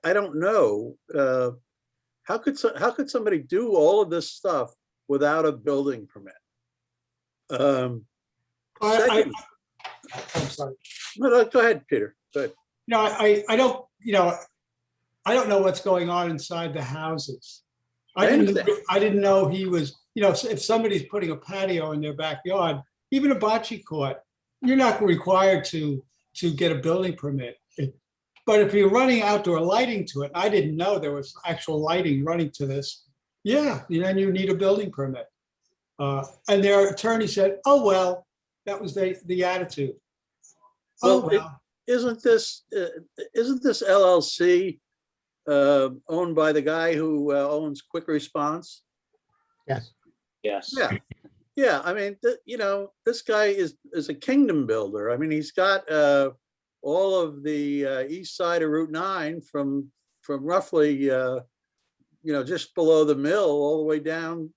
I don't know. How could somebody do all of this stuff without a building permit? Second, I'm sorry. no, go ahead, Peter. Go ahead. No, I don't, I don't know what's going on inside the houses. I understand. I didn't know he was, if somebody's putting a patio in their backyard, even a bocce court, you're not required to get a building permit. But if you're running outdoor lighting to it, I didn't know there was actual lighting running to this. Yeah, then you need a building permit. And their attorney said, oh, well, that was the attitude. Oh, well. Isn't this LLC owned by the guy who owns Quick Response? Yes. Yes. Yeah. I mean, this guy is a kingdom builder. I mean, he's got all of the east side of Route 9 from roughly just below the mill all the way down.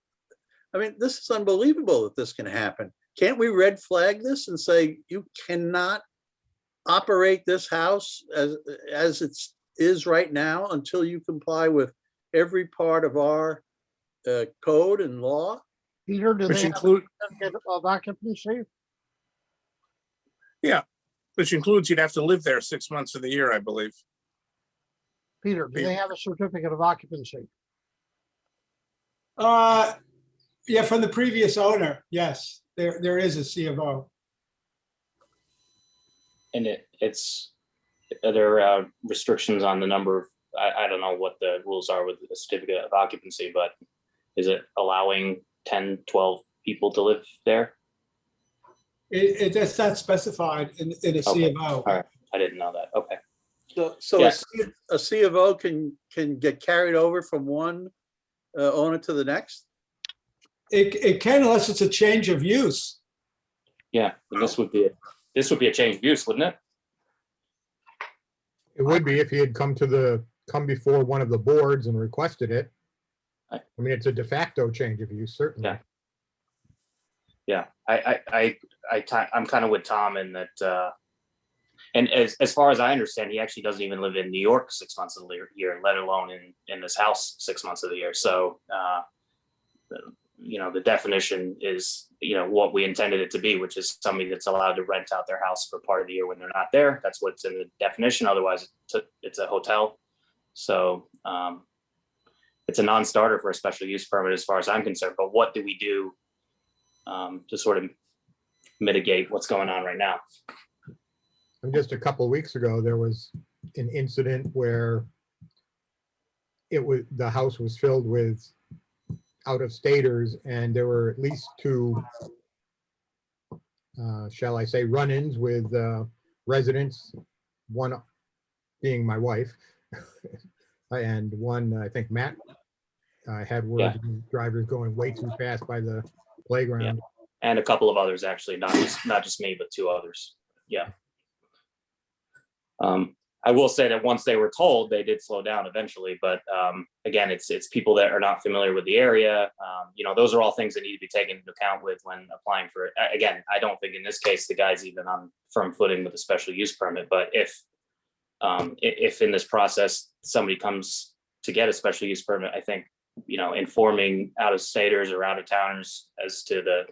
I mean, this is unbelievable that this can happen. Can't we red flag this and say you cannot operate this house as it is right now until you comply with every part of our code and law? Peter, do Which they have include, a certificate of occupancy? yeah, which includes you'd have to live there 6 months of the year, I believe. Peter, do they have a certificate of occupancy? Yeah, from the previous owner, yes, there is a C of O. And are there restrictions on the number of, I don't know what the rules are with the certificate of occupancy, but is it allowing 10, 12 people to live there? It's not specified in a C of O. All right, I didn't know that. Okay. So Yeah. a C of O can get carried over from one owner to the next? It can, unless it's a change of use. Yeah, and this would be a change of use, wouldn't it? It would be if he had come before one of the boards and requested it. I mean, it's a de facto change of use, certainly. Yeah, I'm kind of with Tom in that, and as far as I understand, he actually doesn't even live in New York 6 months of the year, let alone in this house 6 months of the year. So, the definition is, what we intended it to be, which is somebody that's allowed to rent out their house for part of the year when they're not there. That's what's in the definition. Otherwise, it's a hotel. So it's a non-starter for a special use permit as far as I'm concerned. But what do we do to sort of mitigate what's going on right now? And just a couple of weeks ago, there was an incident where the house was filled with out-of-staters, and there were at least two, shall I say, run-ins with residents, one being my wife, and one, I think Matt had words with drivers going way too fast by the playground. Yeah. And a couple of others, actually, not just me, but two others. Yeah. I will say that once they were told, they did slow down eventually. But again, it's people that are not familiar with the area. Those are all things that need to be taken into account with when applying for it. Again, I don't think in this case the guy's even on firm footing with a special use permit. But if in this process somebody comes to get a special use permit, I think informing out-of-staters or out-of-towners as to the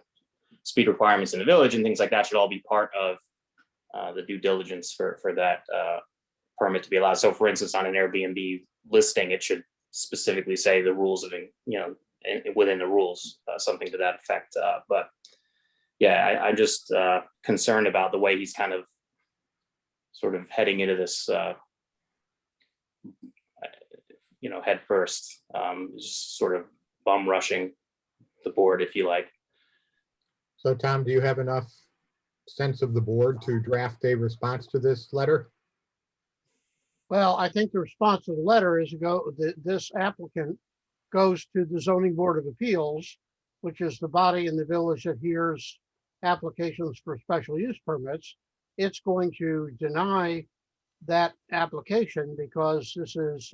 speed requirements in the village and things like that should all be part of the due diligence for that permit to be allowed. So for instance, on an Airbnb listing, it should specifically say the rules of, within the rules, something to that effect. But yeah, I'm just concerned about the way he's kind of sort of heading into this, head first, just sort of bum rushing the board, if you like. So Tom, do you have enough sense of the board to draft a response to this letter? Well, I think the response to the letter is this applicant goes to the Zoning Board of Appeals, which is the body in the village that hears applications for special use permits. It's going to deny that application because this is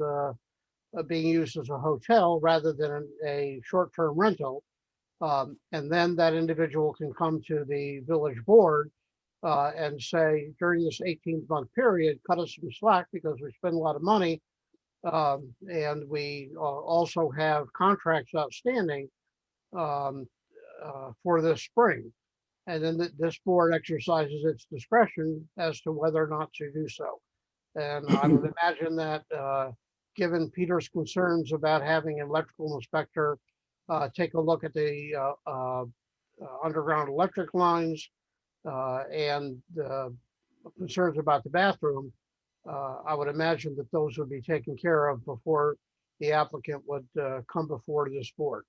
being used as a hotel rather than a short-term rental. And then that individual can come to the village board and say, during this 18-month period, cut us some slack because we spend a lot of money. And we also have contracts outstanding for this spring. And then this board exercises its discretion as to whether or not to do so. And I would imagine that given Peter's concerns about having an electrical inspector take a look at the underground electric lines and concerns about the bathroom, I would imagine that those would be taken care of before the applicant would come before this board.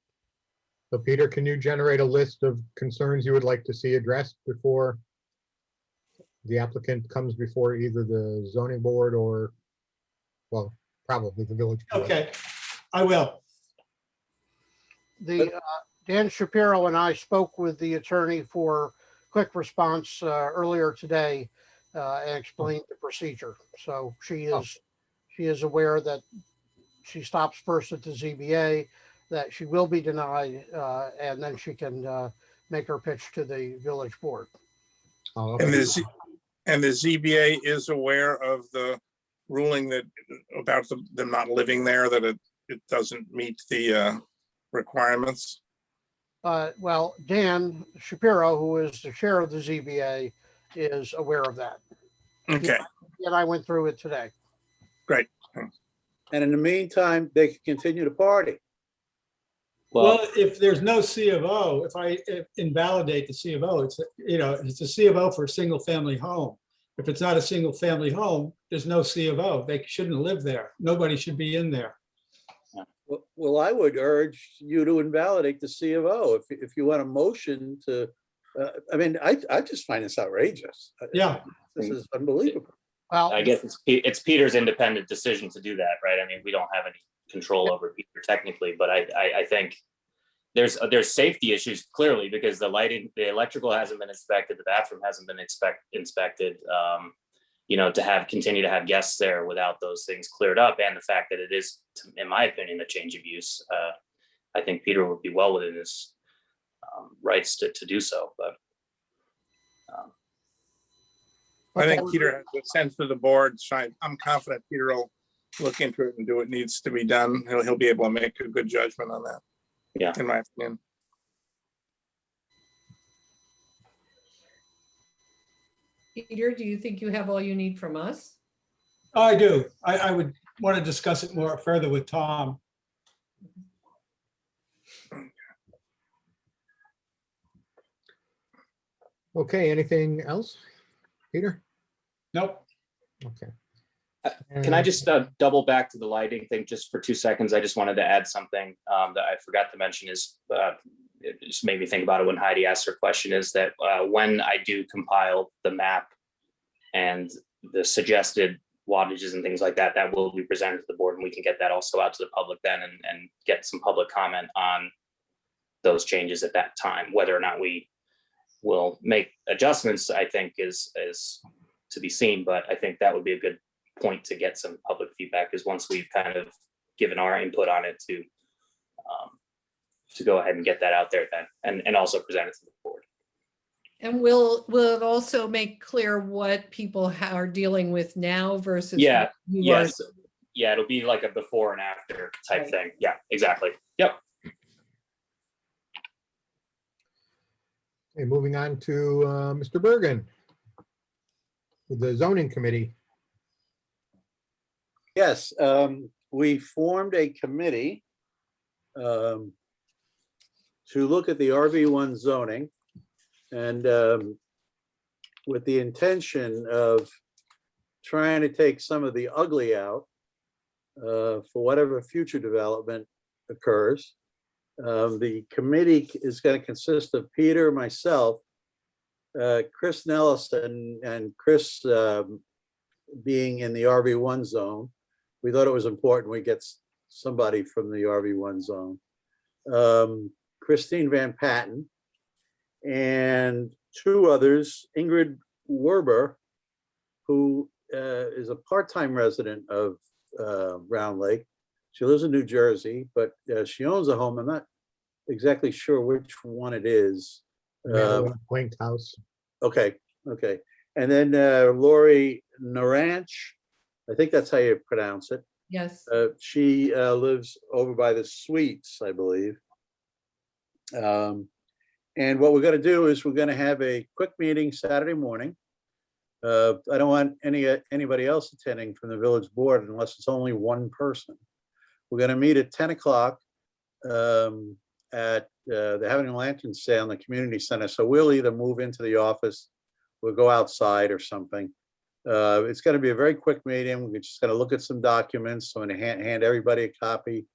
So Peter, can you generate a list of concerns you would like to see addressed before the applicant comes before either the zoning board or, well, probably the village board? Okay, I will. The Dan Shapiro and I spoke with the attorney for quick response earlier today and explained the procedure. So she is aware that she stops first at the ZBA, that she will be denied, and then she can make her pitch to the village board. Oh, And okay. the ZBA is aware of the ruling that about them not living there, that it doesn't meet the requirements. Well, Dan Shapiro, who is the chair of the ZBA, is aware of that. Okay, And I went through it today. great. And in the meantime, they can continue to party. Well, if there's no C of O, if I invalidate the C of O, it's, it's a C of O for a single family home. If it's not a single family home, there's no C of O. They shouldn't live there. Nobody should be in there. Well, I would urge you to invalidate the C of O if you want a motion to, I mean, I just find this outrageous. Yeah. This is unbelievable. Well, I guess it's Peter's independent decision to do that, right? I mean, we don't have any control over Peter technically, but I think there's safety issues clearly because the lighting, the electrical hasn't been inspected, the bathroom hasn't been inspected. To continue to have guests there without those things cleared up, and the fact that it is, in my opinion, a change of use. I think Peter would be well within his rights to do so, but. I think Peter has a sense of the board, so I'm confident Peter will look into it and do what needs to be done. He'll be able to make a good judgment on that. Yeah. In my opinion. Peter, do you think you have all you need from us? I do. I would want to discuss it more further with Tom. Okay, anything else, Peter? Nope. Okay. Can I just double back to the lighting thing just for 2 seconds? I just wanted to add something that I forgot to mention is it just made me think about it when Heidi asked her question, is that when I do compile the map and the suggested wattages and things like that, that will be presented to the board, and we can get that also out to the public then and get some public comment on those changes at that time. Whether or not we will make adjustments, I think is to be seen, but I think that would be a good point to get some public feedback, is once we've kind of given our input on it to go ahead and get that out there then, and also present it to the board. And will it also make clear what people are dealing with now versus? Yeah, what you are- yes. Yeah, it'll be like a before and after type thing. Yeah, exactly. Yep. Okay, moving on to Mr. Bergen with the zoning committee. Yes, we formed a committee to look at the RV1 zoning, and with the intention of trying to take some of the ugly out for whatever future development occurs. The committee is going to consist of Peter, myself, Chris Nelson, and Chris being in the RV1 zone. We thought it was important we get somebody from the RV1 zone. Christine Van Patten, and two others, Ingrid Werber, who is a part-time resident of Round Lake. She lives in New Jersey, but she owns a home. I'm not exactly sure which one it is. Madeline Quaint House. Okay, okay. And then Lori Naranch, I think that's how you pronounce it. Yes. She lives over by the Suites, I believe. And what we're going to do is we're going to have a quick meeting Saturday morning. I don't want anybody else attending from the village board unless it's only one person. We're going to meet at 10 o'clock at they're having a lantern sale in the community center. So we'll either move into the office, we'll go outside or something. It's going to be a very quick meeting. We're just going to look at some documents. So I'm going to hand everybody a copy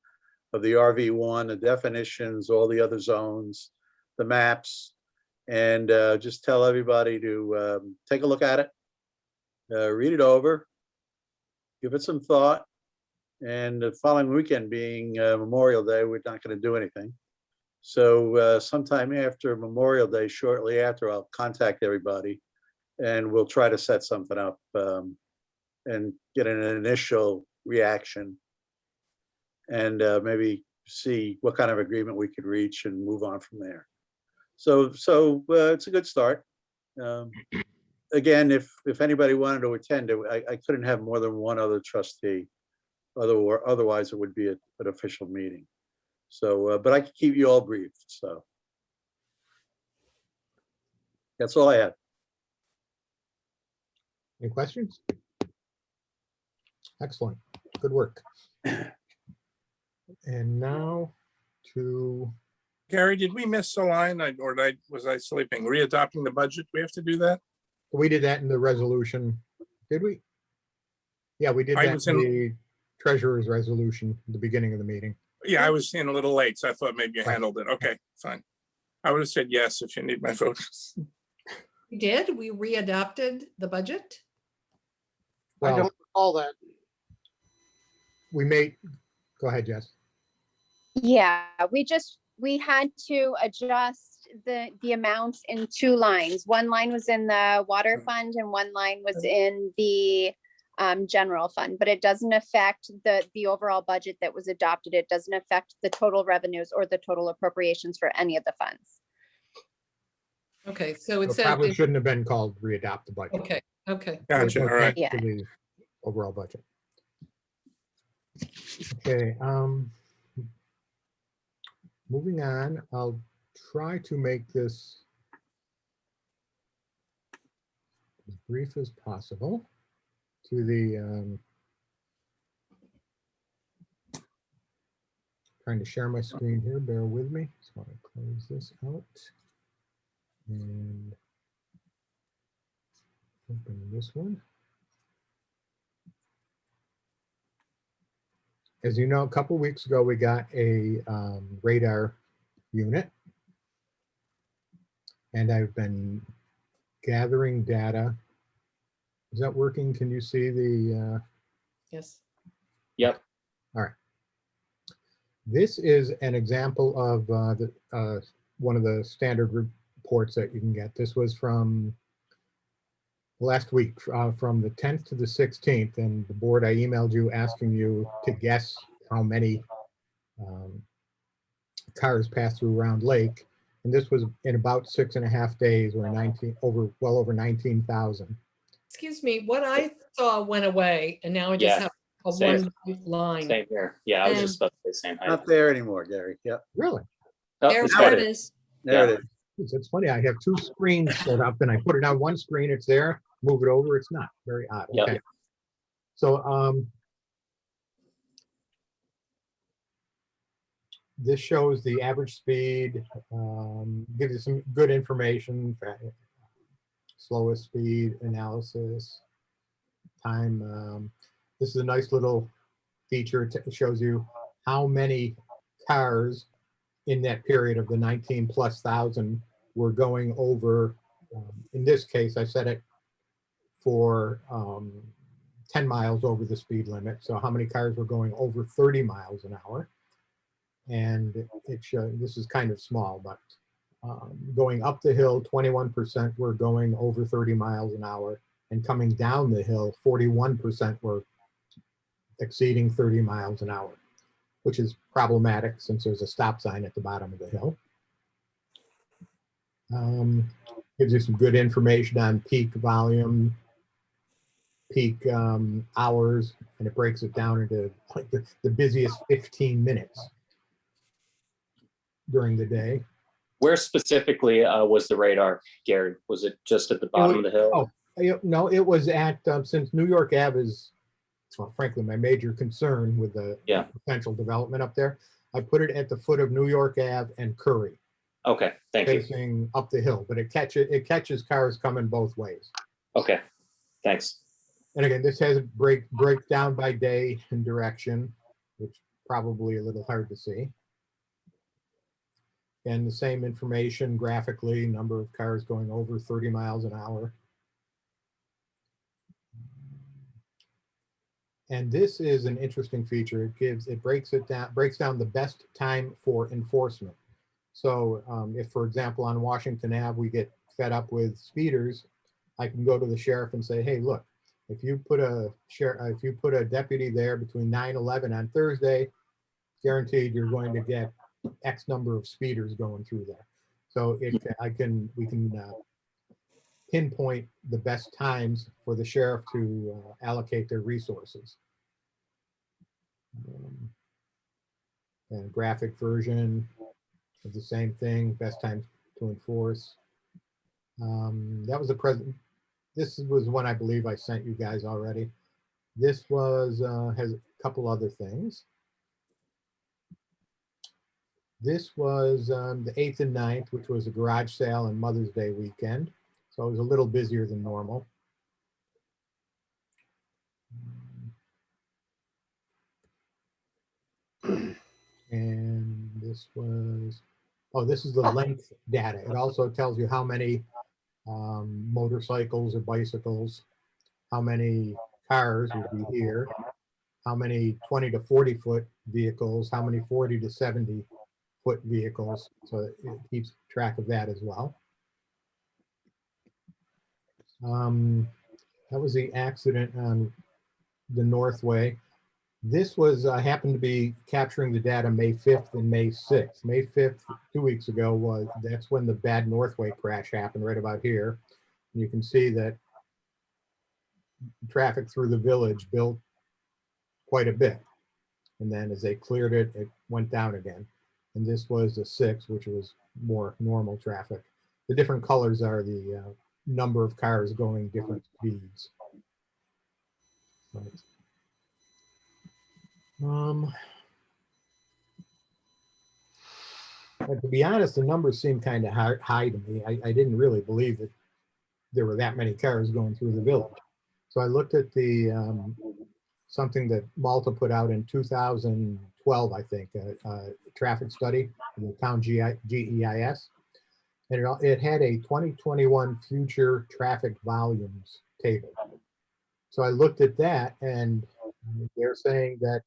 of the RV1, the definitions, all the other zones, the maps, and just tell everybody to take a look at it, read it over, give it some thought. And the following weekend being Memorial Day, we're not going to do anything. So sometime after Memorial Day, shortly after, I'll contact everybody and we'll try to set something up and get an initial reaction and maybe see what kind of agreement we could reach and move on from there. So it's a good start. Again, if anybody wanted to attend, I couldn't have more than one other trustee. Otherwise, it would be an official meeting. So, but I can keep you all briefed. So that's all I have. Any questions? Excellent. Good work. And now to, Gary, did we miss a line was I sleeping? Readopting the budget? We have to do that? we did that in the resolution, did we? Yeah, we did I that was in in- the treasurer's resolution at the beginning of the meeting. Yeah, I was in a little late, so I thought maybe you Right. handled it. Okay, fine. I would have said yes if you need my vote. We did. We readopted the budget. I Well, don't recall that. we made, go ahead, Jess. Yeah, we had to adjust the amounts in two lines. One line was in the water fund and one line was in the general fund, but it doesn't affect the overall budget that was adopted. It doesn't affect the total revenues or the total appropriations for any of the funds. Okay, so it It says, probably shouldn't have been called readopt the budget. okay, okay. There's Gotcha, no all right. change to the overall budget. Okay, moving on, I'll try to make this as brief as possible to the, trying to share my screen here, bear with me. So I close this out and open this one. As you know, a couple weeks ago, we got a radar unit. And I've been gathering data. Is that working? Can you see the, Yes. Yep. all right. This is an example of one of the standard reports that you can get. This was from last week, from the 10th to the 16th, and the board, I emailed you asking you to guess how many cars pass through Round Lake. And this was in about 6.5 days, or well over 19,000. Excuse me, what I saw went away and now I just Yeah, have a same. one line. Same here. Yeah, I was just about to say same height. Not there anymore, Gary. Yep, Really? Oh, There it's there got it it. is. there Yeah. it is. It's funny, I have two screens set up and I put it on one screen, it's there, move it over, it's not. Very odd. Yep. Okay. So this shows the average speed, gives you some good information, slowest speed analysis, time. This is a nice little feature. It shows you how many cars in that period of the 19,000+ were going over. In this case, I set it for 10 miles over the speed limit. So how many cars were going over 30 miles an hour? And it shows, this is kind of small, but going up the hill, 21% were going over 30 miles an hour, and coming down the hill, 41% were exceeding 30 miles an hour. which is problematic since there's a stop sign at the bottom of the hill. Gives you some good information on peak volume, peak hours, and it breaks it down into like the busiest 15 minutes during the day. Where specifically was the radar, Gary? Was it just at the bottom of the hill? Oh, no, it was at, since New York Ave is, well, frankly, my major concern with the potential development up there, I put it at the foot of New York Ave and Curry. Okay, thank you. Facing up the hill, but it catches cars coming both ways. Okay, thanks. And again, this has a breakdown by day and direction, which probably a little hard to see. And the same information graphically, number of cars going over 30 miles an hour. And this is an interesting feature. It breaks down the best time for enforcement. So if, for example, on Washington Ave, we get fed up with speeders, I can go to the sheriff and say, hey, look, if you put a deputy there between 9/11 on Thursday, guaranteed you're going to get X number of speeders going through there. So we can pinpoint the best times for the sheriff to allocate their resources. And graphic version of the same thing, best times to enforce. That was a present. This was one I believe I sent you guys already. This was has a couple other things. This was the 8th and 9th, which was a garage sale and Mother's Day weekend. So it was a little busier than normal. And this was, oh, this is the length data. It also tells you how many motorcycles or bicycles, how many cars would be here, how many 20 to 40 foot vehicles, how many 40 to 70 foot vehicles. So it keeps track of that as well. That was the accident on the Northway. This was happened to be capturing the data May 5th and May 6th. May 5th, 2 weeks ago, that's when the bad Northway crash happened, right about here. And you can see that traffic through the village built quite a bit. And then as they cleared it, it went down again. And this was the 6th, which was more normal traffic. The different colors are the number of cars going different speeds. Right. But to be honest, the numbers seem kind of high to me. I didn't really believe that there were that many cars going through the village. So I looked at the something that Malta put out in 2012, I think, a traffic study in the town GEIS. And it had a 2021 future traffic volumes table. So I looked at that, and they're saying that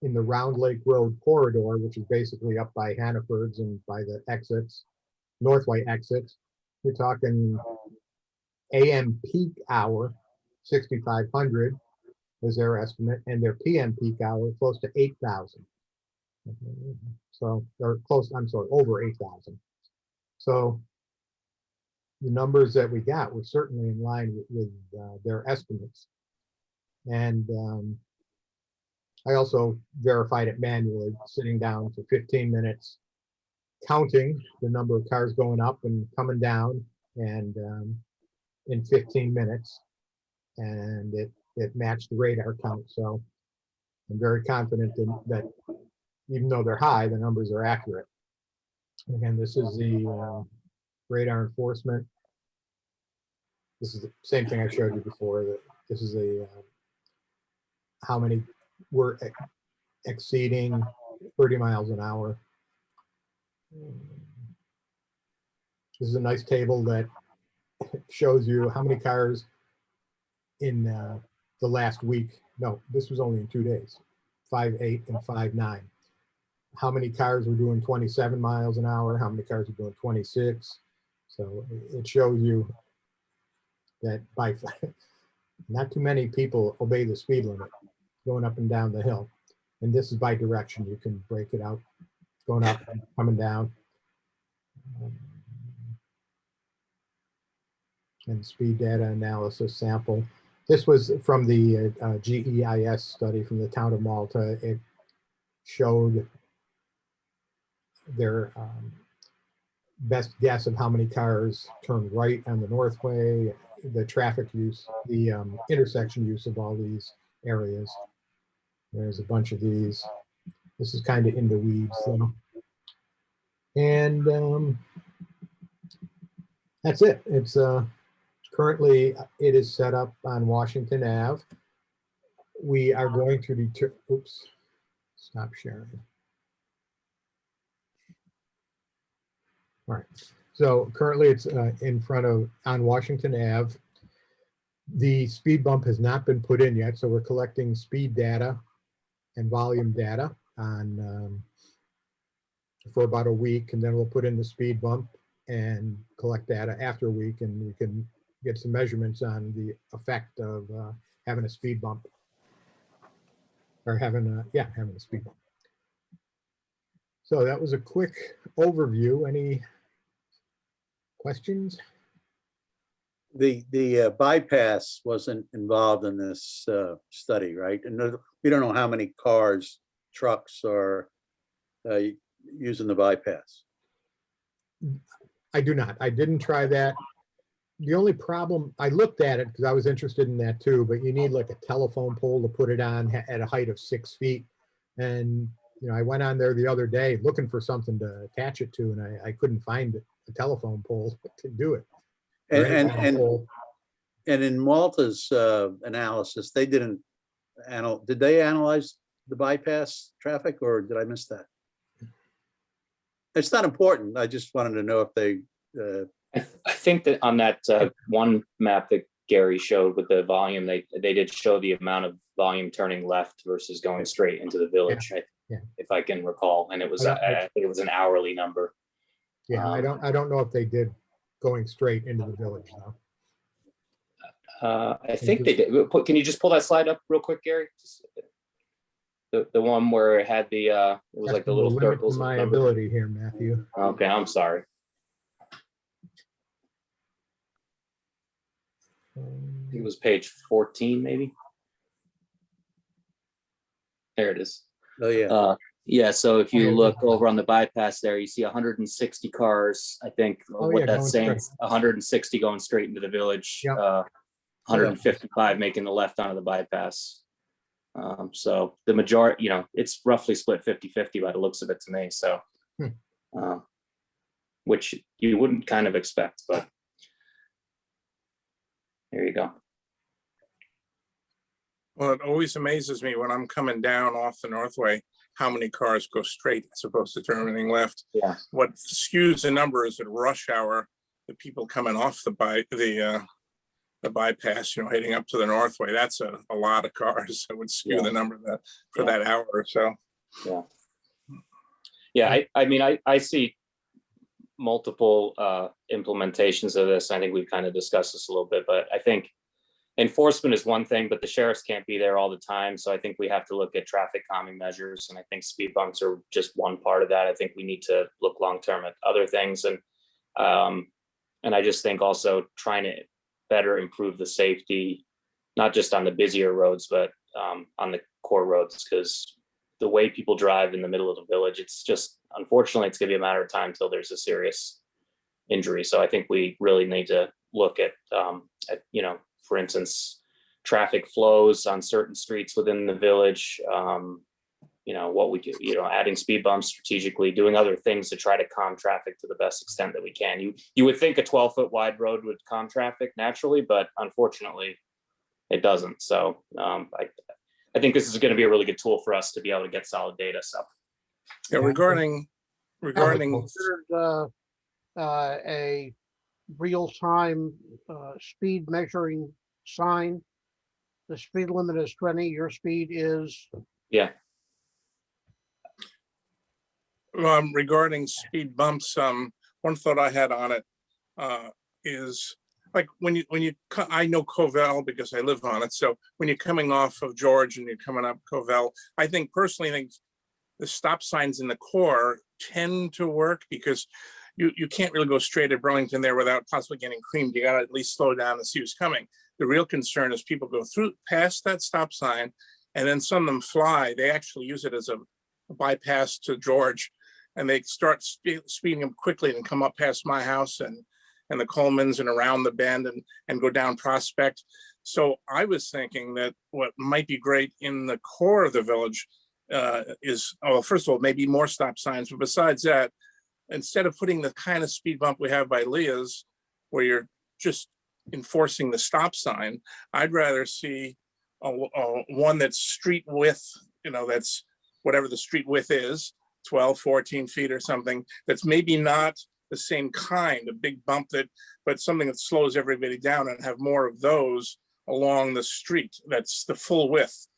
in the Round Lake Road corridor, which is basically up by Hannaford's and by the exits, Northway exits, we're talking AM peak hour, 6,500 was their estimate, and their PM peak hour close to 8,000. So, or close, I'm sorry, over 8,000. So the numbers that we got were certainly in line with their estimates. And I also verified it manually, sitting down for 15 minutes, counting the number of cars going up and coming down, and in 15 minutes, and it matched the radar count. So I'm very confident that even though they're high, the numbers are accurate. Again, this is the radar enforcement. This is the same thing I showed you before. This is the how many were exceeding 30 miles an hour. This is a nice table that shows you how many cars in the last week. No, this was only in 2 days, 5/8 and 5/9. How many cars were doing 27 miles an hour? How many cars were doing 26? So it shows you that by not too many people obey the speed limit going up and down the hill. And this is by direction. You can break it out, going up, and coming down. And speed data analysis sample. This was from the GEIS study from the town of Malta. It showed their best guess of how many cars turn right on the Northway, the traffic use, the intersection use of all these areas. There's a bunch of these. This is kind of in the weeds though. And that's it. It's currently it is set up on Washington Ave. We are going to deter, oops, stop sharing. All right, so currently it's in front of, on Washington Ave. The speed bump has not been put in yet, so we're collecting speed data and volume data on for about a week, and then we'll put in the speed bump and collect data after a week, and we can get some measurements on the effect of having a speed bump, or having a speed bump. So that was a quick overview. Any questions? The bypass wasn't involved in this study, right? And we don't know how many cars, trucks are using the bypass. I do not. I didn't try that. The only problem, I looked at it because I was interested in that too, but you need like a telephone pole to put it on at a height of 6 feet. And, you know, I went on there the other day looking for something to attach it to, and I couldn't find a telephone pole to do it. And in Malta's analysis, they did they analyze the bypass traffic, or did I miss that? It's not important. I just wanted to know if they. I think that on that one map that Gary showed with the volume, they did show the amount of volume turning left versus going straight into the village. Yeah. If I can recall, and it was I think it was an hourly number. Yeah, I don't know if they did going straight into the village though. I think they did. Can you just pull that slide up real quick, Gary? The one where it had the it was like the little circles. My ability here, Matthew. Okay, I'm sorry. I think it was page 14, maybe. There it is. Oh yeah. Yeah. So if you look over on the bypass there, you see 160 cars. I think what that's saying, 160 going straight into the village. 155 making the left onto the bypass. So the majority, you know, it's roughly split 50-50 by the looks of it to me. So, which you wouldn't kind of expect, but there you go. Well, it always amazes me when I'm coming down off the Northway, how many cars go straight as opposed to turning left. Yeah. What skews the number is at rush hour, the people coming off the bypass, you know, heading up to the Northway. That's a lot of cars that would skew the number for that hour or so. Yeah. Yeah. I mean, I see multiple implementations of this. I think we've kind of discussed this a little bit, but I think enforcement is one thing, but the sheriffs can't be there all the time. So I think we have to look at traffic calming measures. And I think speed bumps are just one part of that. I think we need to look long-term at other things. And I just think also trying to better improve the safety, not just on the busier roads, but on the core roads, because the way people drive in the middle of the village, it's just, unfortunately, it's gonna be a matter of time till there's a serious injury. So I think we really need to look at you know, for instance, traffic flows on certain streets within the village, you know, what we could, you know, adding speed bumps strategically, doing other things to try to calm traffic to the best extent that we can. You would think a 12-foot wide road would calm traffic naturally, but unfortunately it doesn't. So I think this is going to be a really good tool for us to be able to get solid data. So yeah, regarding a real-time speed measuring sign. The speed limit is 20, your speed is? Yeah. Regarding speed bumps, one thought I had on it is like when I know Covell because I live on it. So when you're coming off of George and you're coming up Covell, I think personally, I think the stop signs in the core tend to work because you can't really go straight at Burlington there without possibly getting creamed. You gotta at least slow down and see who's coming. The real concern is people go through past that stop sign and then some of them fly. They actually use it as a bypass to George and they start speeding up quickly and come up past my house and the Colemans and around the bend and go down Prospect. So I was thinking that what might be great in the core of the village is, well, first of all, maybe more stop signs, but besides that, instead of putting the kind of speed bump we have by Leah's, where you're just enforcing the stop sign, I'd rather see one that's street width, that's whatever the street width is, 12, 14 feet or something, that's maybe not the same kind of big bump but something that slows everybody down, and have more of those along the street. That's the full width,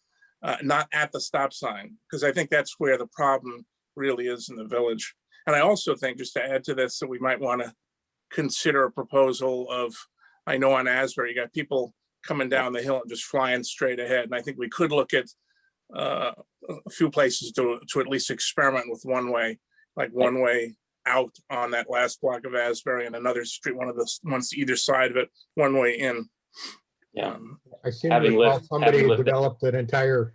not at the stop sign, because I think that's where the problem really is in the village. And I also think, just to add to this, that we might want to consider a proposal of, I know on Asbury, you got people coming down the hill and just flying straight ahead. And I think we could look at a few places to at least experiment with one way, like one way out on that last block of Asbury and another street, one of the ones to either side of it, one way in. Yeah. I seem to recall somebody developed an entire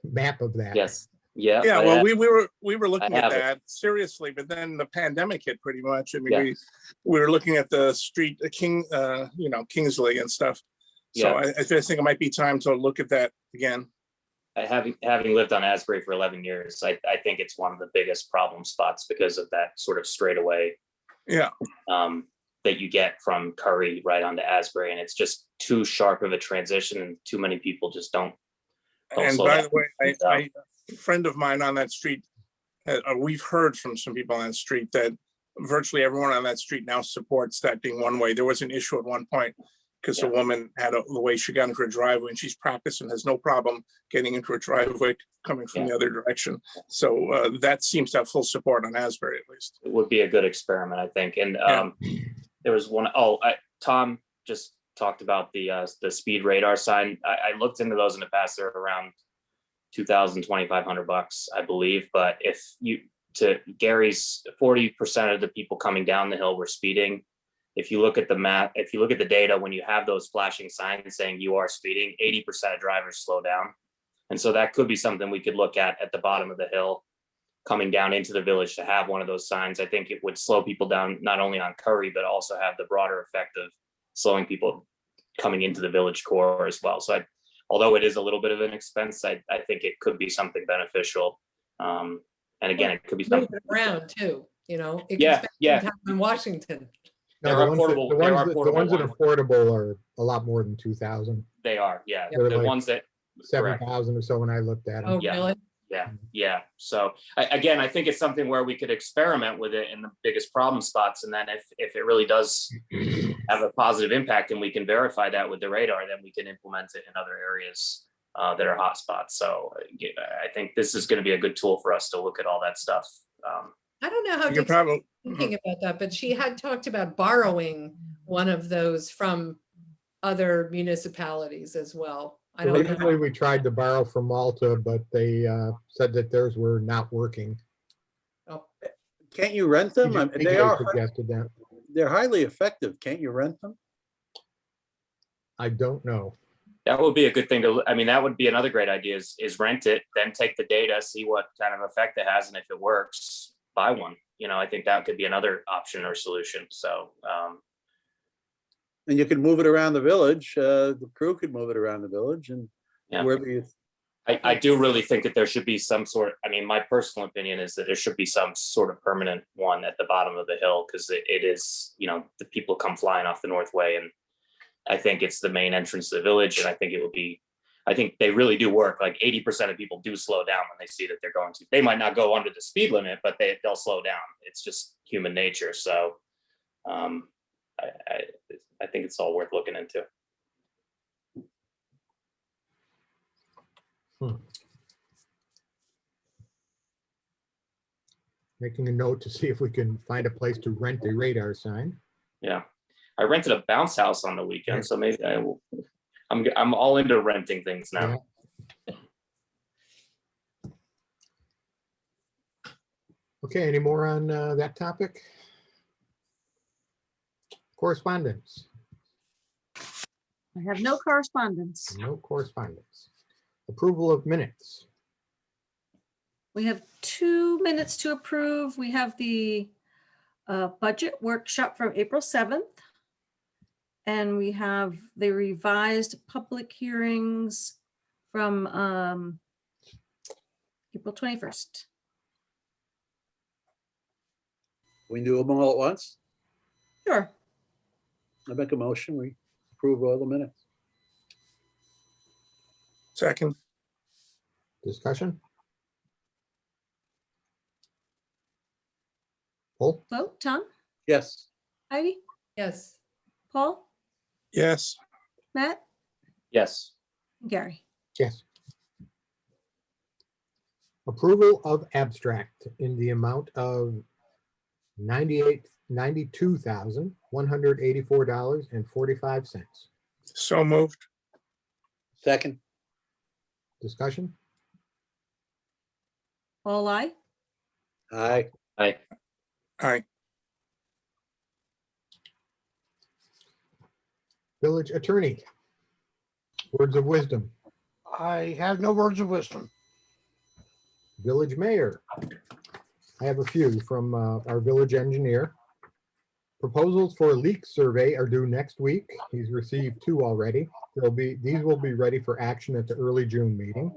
map of that. Yes. Yeah. Yeah, well, we were looking at that seriously, but then the pandemic hit pretty much. I mean, we were looking at the street, Kingsley and stuff. So I just think it might be time to look at that again. Having lived on Asbury for 11 years, I think it's one of the biggest problem spots because of that sort of straightaway. Yeah. That you get from Curry right onto Asbury, and it's just too sharp of a transition, and too many people just don't and slow by down. the way, a friend of mine on that street, we've heard from some people on that street that virtually everyone on that street now supports that being one way. There was an issue at one point because a woman had the way she got into her driveway, and she's practiced and has no problem getting into her driveway coming from the other direction. So that seems to have full support on Asbury, at least. It would be a good experiment, I think. And there was one, Tom just talked about the speed radar sign. I looked into those in the past. They're around $2,000, $2,500, I believe. But if to Gary's, 40% of the people coming down the hill were speeding. If you look at the map, if you look at the data, when you have those flashing signs saying you are speeding, 80% of drivers slow down. And so that could be something we could look at the bottom of the hill coming down into the village, to have one of those signs. I think it would slow people down, not only on Curry, but also have the broader effect of slowing people coming into the village core as well. So although it is a little bit of an expense, I think it could be something beneficial. And again, it could be something around too, it Yeah, can happen in Washington. There are portable. The ones that are portable are a lot more than 2,000. They are, yeah. They're The like ones that 7,000 or so when I looked at them. Oh, really? Yeah. So again, I think it's something where we could experiment with it in the biggest problem spots, and then if it really does have a positive impact, and we can verify that with the radar, then we can implement it in other areas that are hot spots. So I think this is going to be a good tool for us to look at all that stuff. I don't know how You're Dick's thinking about that, but she had talked about borrowing one of those from other municipalities as well. I don't know. Originally, we tried to borrow from Malta, but they said that theirs were not working. Oh, can't you rent them? Suggested that. They're highly effective. Can't you rent them? I don't know. That would be a good thing to, that would be another great idea is rent it, then take the data, see what kind of effect it has. And if it works, buy one. I think that could be another option or solution. So, and you can move it around the village. The crew could move it around the village and wherever you. I do really think that there should be some sort, my personal opinion is that there should be some sort of permanent one at the bottom of the hill, because it is, the people come flying off the North Way, and I think it's the main entrance to the village. And I think they really do work. Like 80% of people do slow down when they see that they're going to. They might not go under the speed limit, but they'll slow down. It's just human nature. So I think it's all worth looking into. Making a note to see if we can find a place to rent a radar sign. Yeah. I rented a bounce house on the weekend, so maybe I will. I'm all into renting things now. Yeah. Okay, any more on that topic? Correspondence? I have no correspondence. No correspondence. Approval of minutes. We have 2 minutes to approve. We have the budget workshop from April 7th. And we have the revised public hearings from April 21st. We do them all at once. Sure. I make a motion, we approve all the minutes. Second, Discussion? Paul? Vote, Tom, Yes. Heidi, Yes. Paul, yes, Matt, Yes. Gary. Yes. Approval of abstract in the amount of $92,184.45. so moved. Second. Discussion? All I. Aye. Aye. Aye, Village attorney. Words of wisdom. I have no words of wisdom. Village mayor. I have a few from our village engineer. Proposals for a leak survey are due next week. He's received 2 already. These will be ready for action at the early June meeting.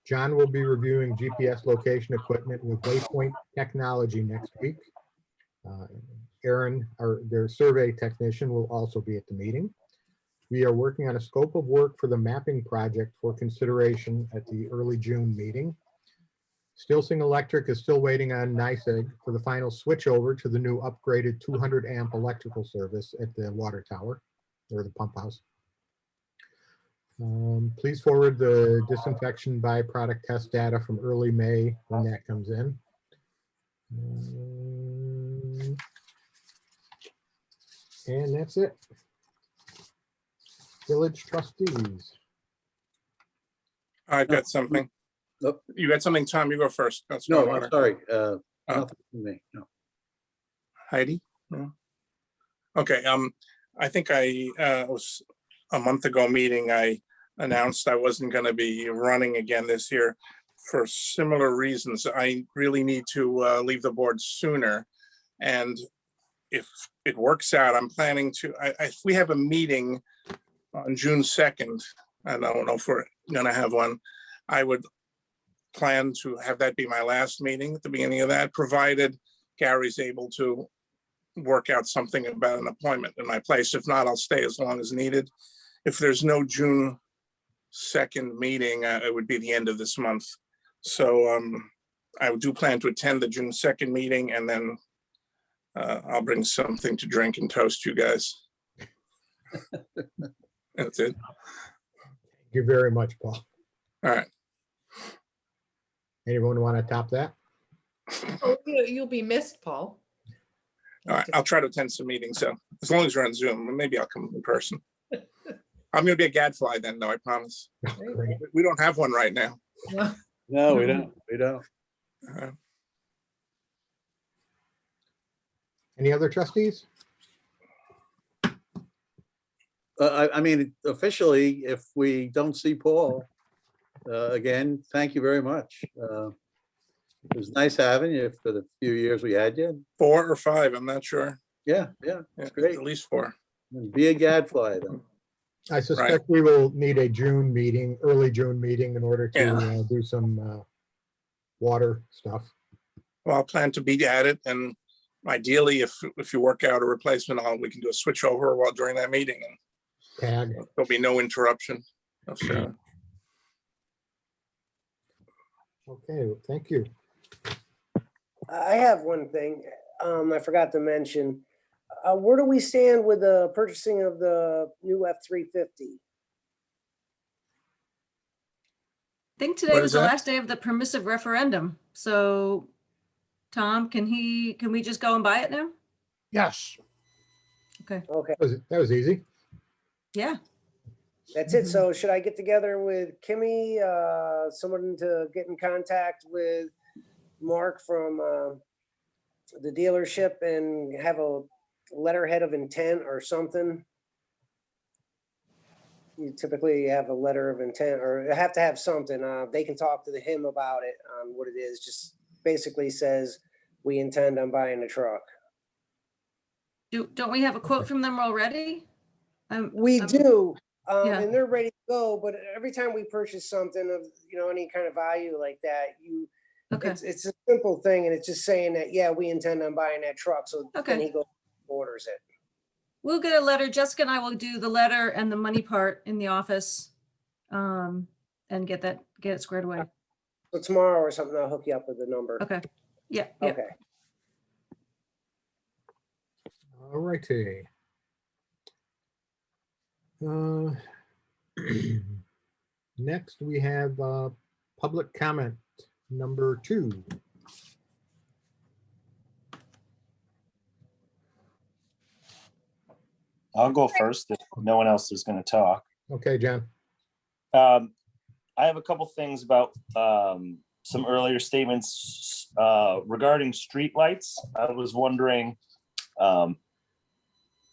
John will be reviewing GPS location equipment with Waypoint Technology next week. Aaron, their survey technician, will also be at the meeting. We are working on a scope of work for the mapping project for consideration at the early June meeting. Stilsing Electric is still waiting on NYSEG for the final switchover to the new upgraded 200 amp electrical service at the water tower or the pump house. Please forward the disinfection byproduct test data from early May when that comes in. And that's it. Village trustees. I've got something. Nope. You got something, Tom? You go first. That's No, my I'm order. sorry. Nothing from me. No. Heidi? No? Okay, I think was a month ago meeting, I announced I wasn't gonna be running again this year for similar reasons. I really need to leave the board sooner. And if it works out, I'm planning to, if we have a meeting on June 2nd, I don't know if we're gonna have one, I would plan to have that be my last meeting at the beginning of that, provided Gary's able to work out something about an appointment in my place. If not, I'll stay as long as needed. If there's no June 2nd meeting, it would be the end of this month. So I do plan to attend the June 2nd meeting, and then I'll bring something to drink and toast you guys. That's it. Thank you very much, Paul. All right. Anyone want to top that? Oh, you'll be missed, Paul. All right, I'll try to attend some meetings, so as long as you're on Zoom, maybe I'll come in person. I'm gonna be a gadfly then, though, I promise. Great. We don't have one right now. No, we don't. We don't. Any other trustees? I mean, officially, if we don't see Paul again, thank you very much. It was nice having you for the few years we had you. 4 or 5, I'm not sure. Yeah, Yeah, it's great. At least 4. Be a gadfly then. I suspect we will need a June meeting, early June meeting, in order to Yeah. do some water stuff. Well, I'll plan to be at it, and ideally, if you work out a replacement, we can do a switch over while during that meeting, and Tag. there'll be no interruption. So, Okay, thank you. I have one thing I forgot to mention. Where do we stand with the purchasing of the new F-350? I think today What was is the that? last day of the permissive referendum. So Tom, can we just go and buy it now? Yes, Okay, That was easy. Yeah. that's it. So should I get together with Kimmy, someone to get in contact with Mark from the dealership and have a letterhead of intent or something? You typically have a letter of intent or have to have something. They can talk to him about it, on what it is. Just basically says, we intend on buying a truck. Don't we have a quote from them already? We do, yeah. and they're ready to go, but every time we purchase something of, any kind of value like that, Okay. it's a simple thing, and it's just saying that, yeah, we intend on buying that truck, so then Okay. he goes, orders it. We'll get a letter. Jessica and I will do the letter and the money part in the office, and get it squared away. So tomorrow or something, I'll hook you up with the number. Okay. Yeah. Yeah. Okay. All righty. Next, we have public comment number 2. I'll go first if no one else is going to talk. Okay, John. I have a couple things about some earlier statements regarding streetlights. I was wondering,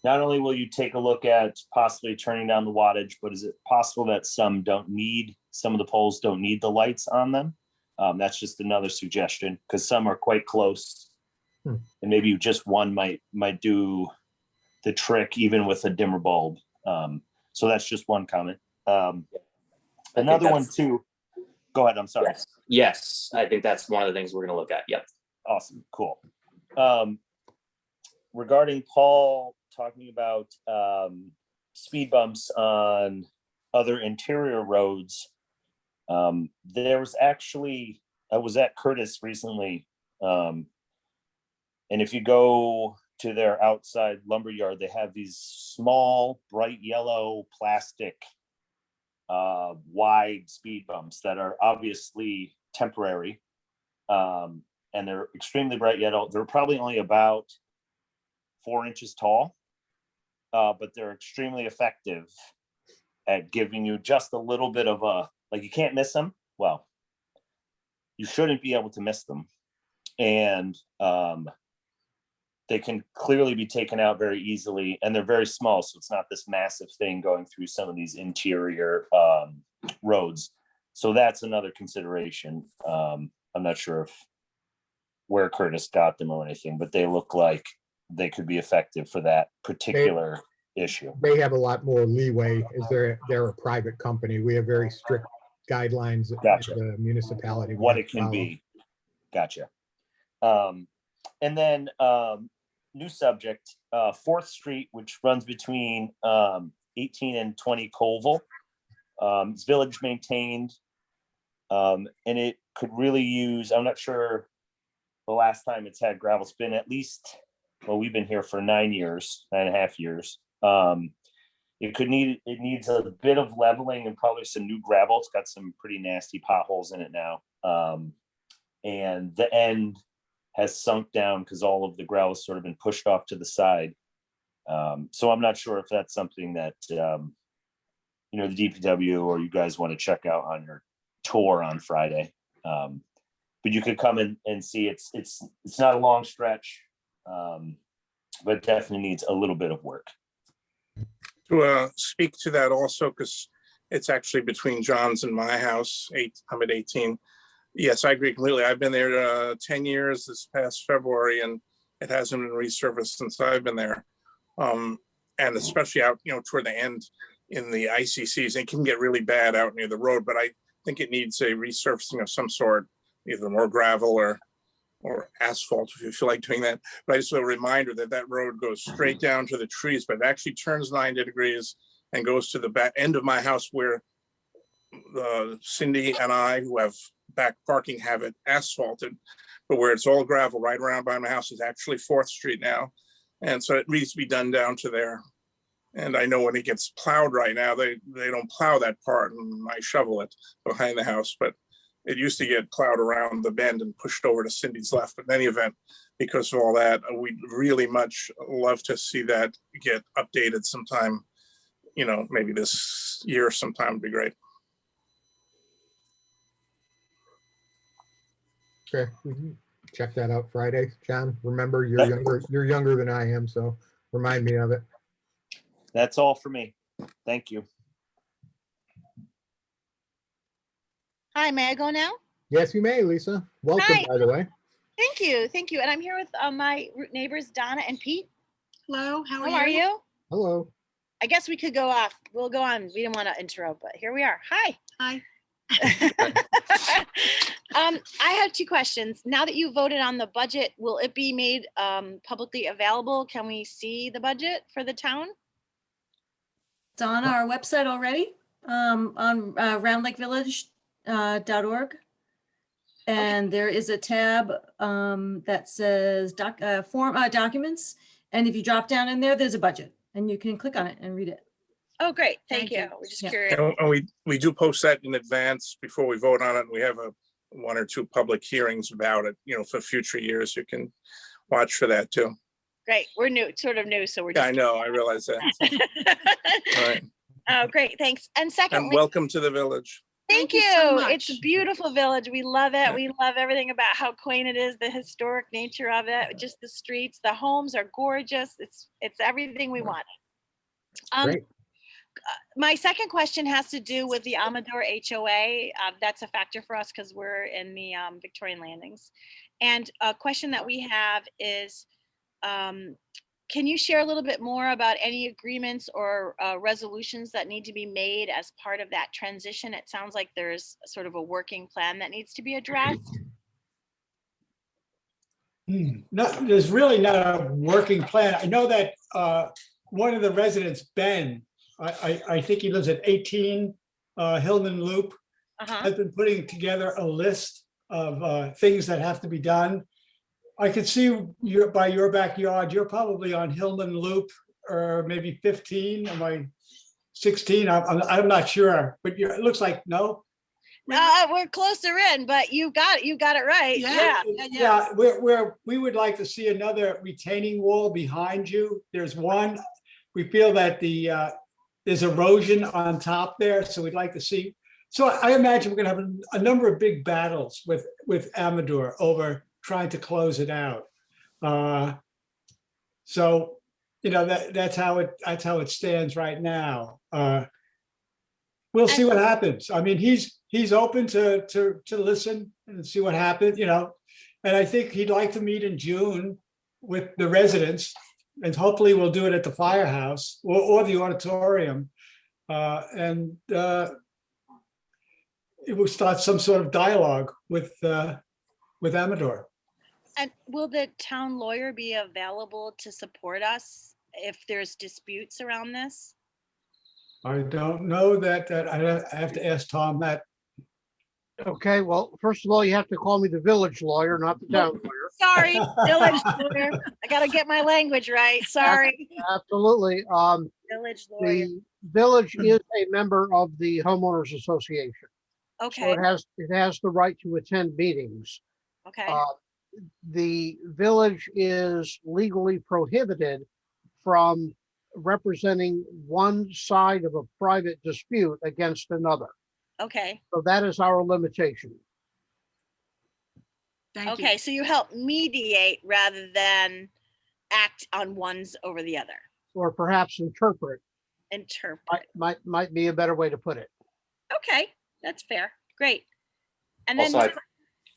not only will you take a look at possibly turning down the wattage, but is it possible that some of the poles don't need the lights on them? That's just another suggestion, because some are quite close, and maybe just one might do the trick even with a dimmer bulb. So that's just one comment. Another one too. Go ahead. I'm sorry. Yes, I think that's one of the things we're going to look at. Yep. Awesome. Cool. Regarding Paul talking about speed bumps on other interior roads, there was actually, I was at Curtis recently, and if you go to their outside lumber yard, they have these small bright yellow plastic wide speed bumps that are obviously temporary, and they're extremely bright yellow. They're probably only about 4 inches tall, but they're extremely effective at giving you just a little bit of you can't miss them. Well, you shouldn't be able to miss them. And they can clearly be taken out very easily, and they're very small, so it's not this massive thing going through some of these interior roads. So that's another consideration. I'm not sure where Curtis got them or anything, but they look like they could be effective for that particular issue. They have a lot more leeway as they're a private company. We have very strict guidelines Gotcha. at the municipality. What it can be. Gotcha. And then new subject, 4th Street, which runs between 18 and 20 Colville. It's village maintained, and it could really use, I'm not sure the last time it's had gravel. It's been at least, well, we've been here for 9.5 years. It needs a bit of leveling and probably some new gravel. It's got some pretty nasty potholes in it now. And the end has sunk down because all of the gravel has sort of been pushed off to the side. So I'm not sure if that's something that, the DPW or you guys want to check out on your tour on Friday. But you could come in and see it's not a long stretch, but it definitely needs a little bit of work. To speak to that also, because it's actually between John's and my house. I'm at 18. Yes, I agree completely. I've been there 10 years this past February, and it hasn't been resurfaced since I've been there. And especially out, toward the end in the icy season, it can get really bad out near the road, but I think it needs a resurfacing of some sort, either more gravel or asphalt if you feel like doing that. But just a reminder that road goes straight down to the trees, but it actually turns 90 degrees and goes to the back end of my house where Cindy and I, who have back parking, have it asphalted, but where it's all gravel right around by my house is actually 4th Street now. And so it needs to be done down to there. And I know when it gets plowed right now, they don't plow that part, and I shovel it behind the house, but it used to get plowed around the bend and pushed over to Cindy's left. But in any event, because of all that, we'd really much love to see that get updated sometime, maybe this year sometime would be great. Okay, we can check that out Friday. John, remember, you're younger than I am, so remind me of it. That's all for me. Thank you. Hi, may I go now? Yes, you may, Lisa. Welcome, Hi. by the way. Thank you, thank you. And I'm here with my neighbors, Donna and Pete. Hello, how How are you? Hello. I guess we could go off. We'll go on. We didn't want to interrupt, but here we are. Hi. Hi. I have two questions. Now that you voted on the budget, will it be made publicly available? Can we see the budget for the town? It's on our website already, on roundlakevillage.org. And there is a tab that says documents. And if you drop down in there, there's a budget and you can click on it and read it. Oh, great. Thank Thank you. you. We're just Yeah. curious. And we do post that in advance before we vote on it. And we have one or two public hearings about it, for future years. You can watch for that too. Great. We're new, sort of new, so we're Yeah, just. I know, I realize that. All right. Oh, great. Thanks. And And secondly, welcome to the village. thank you so you. It's a much. beautiful village. We love it. Yeah. We love everything about how quaint it is, the historic nature of it, just the streets, the homes are gorgeous. It's everything we wanted. Great. My second question has to do with the Amador HOA. That's a factor for us because we're in the Victorian Landings. And a question that we have is, can you share a little bit more about any agreements or resolutions that need to be made as part of that transition? It sounds like there's sort of a working plan that needs to be addressed. There's really not a working plan. I know that one of the residents, Ben, I think he lives at 18 Hillman Loop, has been putting together a list of things that have to be done. I could see by your backyard, you're probably on Hillman Loop, or maybe 15, am I 16? I'm not sure, but it looks like, no? We're closer in, but you got it right. Yeah. We would like to see another retaining wall behind you. There's one. We feel that there's erosion on top there, so we'd like to see. So I imagine we're gonna have a number of big battles with Amador over trying to close it out. So, that's how it stands right now. We'll see what happens. I mean, he's open to listen and see what happens, and I think he'd like to meet in June with the residents, and hopefully we'll do it at the firehouse or the auditorium. And it will start some sort of dialogue with Amador. And will the town lawyer be available to support us if there's disputes around this? I don't know that I have to ask Tom that. Okay, well, first of all, you have to call me the village lawyer, not the town lawyer. Sorry, village lawyer. I gotta get my language right. Sorry. Absolutely. Village lawyer. The village is a member of the homeowners association. So Okay, it has the right to attend meetings. okay, The village is legally prohibited from representing one side of a private dispute against another. okay. So that is our limitation. Thank you. Okay, so you help mediate rather than act on one's over the other. Or perhaps interpret Interpret. might be a better way to put it. Okay, that's fair. Great. And then, Also,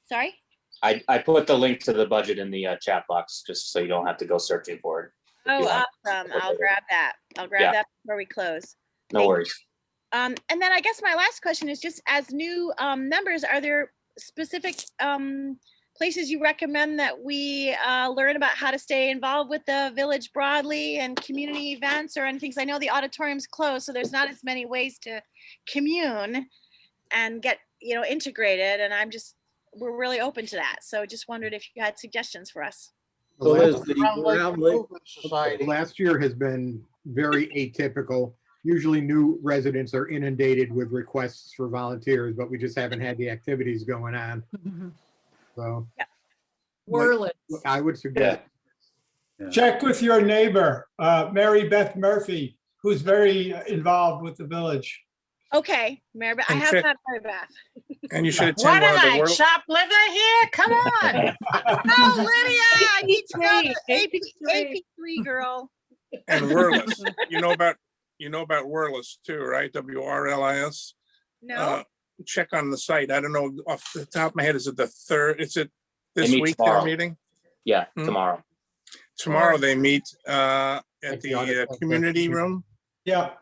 sorry? I put the link to the budget in the chat box, just so you don't have to go searching for it. Oh, Yeah. awesome. I'll grab that. I'll grab Yeah. that before we close. No Thank you. worries. And then I guess my last question is just as new members, are there specific places you recommend that we learn about how to stay involved with the village broadly and community events or anything? 'Cause I know the auditorium's closed, so there's not as many ways to commune and get, integrated. And we're really open to that. So just wondered if you had suggestions for us. So there's the Round Lake Round Lake- Improvement Society last year has been very atypical. usually new residents are inundated with requests for volunteers, but we just haven't had the activities going on. So Whirling. what I would suggest, Check with your neighbor, Mary Beth Murphy, who's very involved with the village. Okay, Mary Beth, I And have check- that, Mary Beth. And you should What attend one am of the I, world. shoplifter here? Come on. Oh, Lydia, I need to know the AP, 83. AP3 girl. And Whirlis. You know about Whirlis too, right? WRLIS. No, Check on the site. I don't know off the top of my head. Is it the third? Is it They this meet week they're tomorrow. meeting? Yeah, Hmm. tomorrow. Tomorrow they meet at At the the audit- community room. Yeah.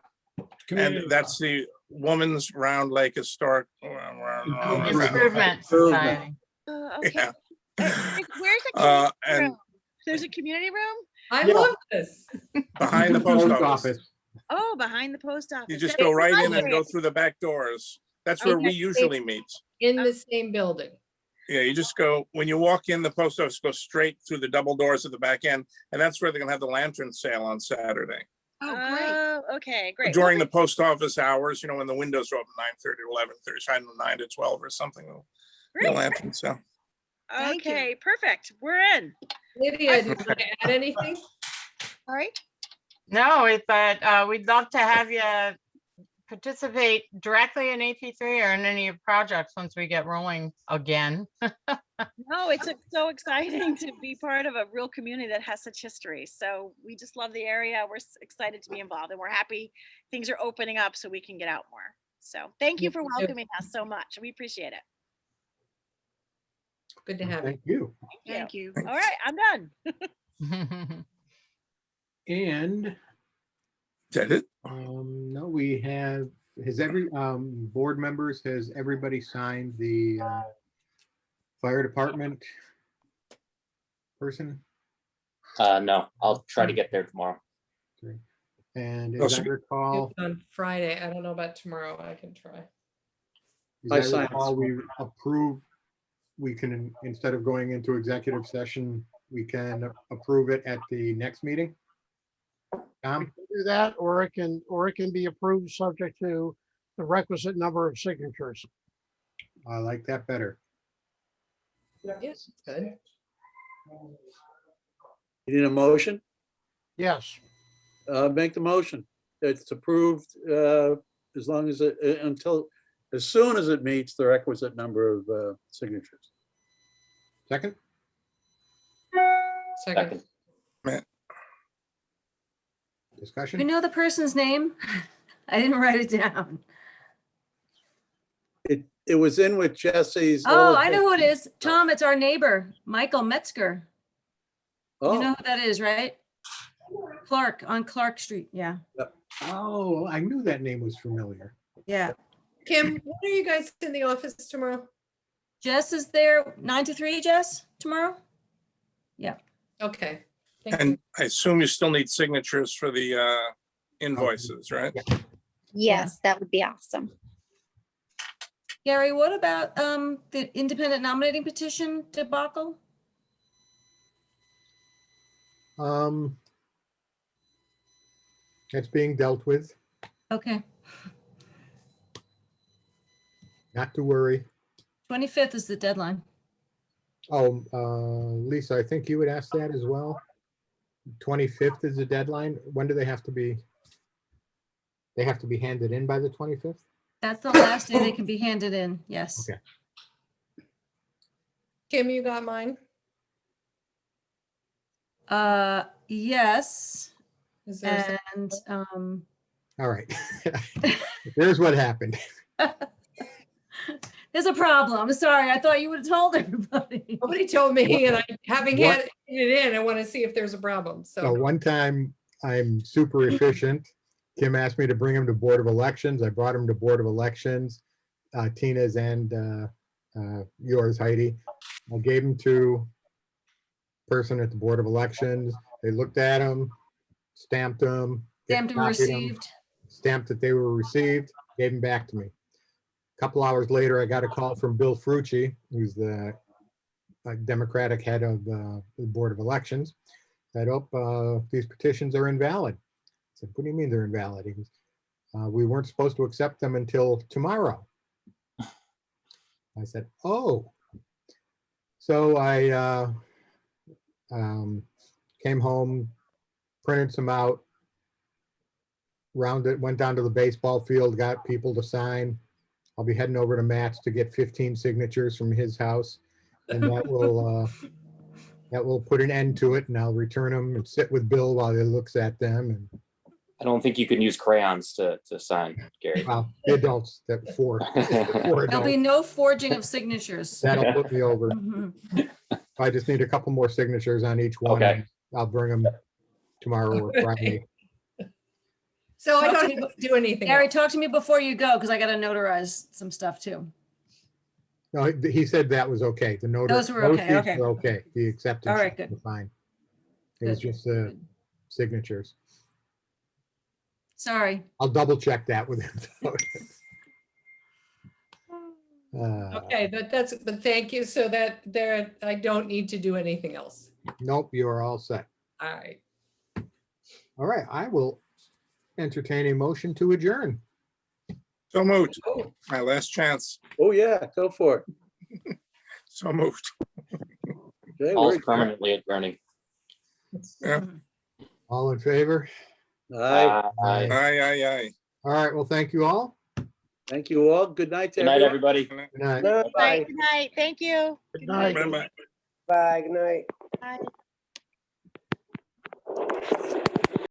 And that's the Woman's Round Lake Historic. Improvement Society. okay. Yeah. Where's the community And room? There's a community room? I Yeah. love this. behind the post office. Oh, behind the post office. You just That's go right in and lovely. go through the back doors. That's where we Okay. usually meet. In the same building. Yeah, you just go, when you walk in the post office, go straight through the double doors at the back end. And that's where they're gonna have the lantern sale on Saturday. Oh, okay, great. During the post office hours, when the windows are open 9:30 to 11:30, shine from 9 to 12 or something. The Great. lantern sale. Okay, perfect. We're in. Lydia, did you want to add anything? All right. No, but we'd love to have you participate directly in AP3 or in any of projects once we get rolling again. No, it's so exciting to be part of a real community that has such history. So we just love the area. We're excited to be involved and we're happy things are opening up so we can get out more. So thank you for Me too. welcoming us so much. We appreciate it. Good to have you. thank you. Thank you. All right, I'm done. And Is that it? no, we have, has board members, has everybody signed the fire department person? No, I'll try to get there tomorrow. And as I Also- recall, On Friday. I don't know about tomorrow. I can try. as I I signed recall, this we approve, we can, instead of going into executive session, we can approve it at the next meeting. Tom? Do that, or it can be approved subject to the requisite number of signatures. I like that better. Yes, good. You need a motion? Yes, Make the motion. It's approved as long as as soon as it meets the requisite number of signatures. Second? Second. You Discussion? know the person's name? I didn't write it down. It was in with Jesse's. Oh, I know who it is. Tom, it's our neighbor, Michael Metzger. You know Oh, who that is, right? Clark, on Clark Street. Yeah, Oh, I knew that name was familiar. yeah. Kim, when are you guys in the office tomorrow? Jess is there 9 to 3, Jess, tomorrow? Okay. Thank you. And I assume you still need signatures for the invoices, right? Yes, that would be awesome. Gary, what about the independent nominating petition debacle? It's being dealt with, Okay, not to worry. 25th is the deadline. Oh, Lisa, I think you would ask that as well. 25th is the deadline. When do they have to be? They have to be handed in by the 25th? That's the last day they can be handed in, yes. Okay. Kim, you got mine? Yes, Is there a and All right. Here's what happened. there's a problem. Sorry, I thought you would have told everybody. Nobody told me, and I, having What? had it in, I want to see if there's a problem. So So, one time, I'm super efficient. Kim asked me to bring him to Board of Elections. I brought him to Board of Elections, Tina's and yours, Heidi. I gave him to person at the Board of Elections. They looked at him, stamped them. Stamped and copied 'em, received. Stamped that they were received, gave them back to me. A couple hours later, I got a call from Bill Frucci, who's the Democratic head of the Board of Elections. Said, oh, these petitions are invalid. I said, what do you mean they're invalid? He goes, We weren't supposed to accept them until tomorrow. I said, oh. So I came home, printed some out, went down to the baseball field, got people to sign. I'll be heading over to Matt's to get 15 signatures from his house. And that will put an end to it, and I'll return them and sit with Bill while he looks at them. And I don't think you can use crayons to sign, Gary. well, the adults, that four There'll be adults, no forging of signatures. that'll put me over. Mhm. I just need a couple more signatures on each one. Okay. and I'll bring them tomorrow or Friday. So I Talk to don't me have to do anything. Gary, else. talk to me before you go, because I gotta notarize some stuff too. No, he said that was okay. The note. Those were okay, okay. Okay, the acceptance. All right, good. was fine. It was Good, just the good. signatures. Sorry. I'll double check that with him. Okay, but thank you. So that there, I don't need to do anything else. Nope, you are all set. All right. All right, I will entertain a motion to adjourn. So moved. My last chance. Oh, yeah, go for it. So moved. Okay, All's we're- permanently adjourning. Yeah. All in favor? Aye. Aye. Aye. All right, well, thank you all. Thank you all. Good night to Good night, everyone. everybody. Good night. Bye. Good night. Thank you. Good night. Bye-bye. Bye, good night. Bye.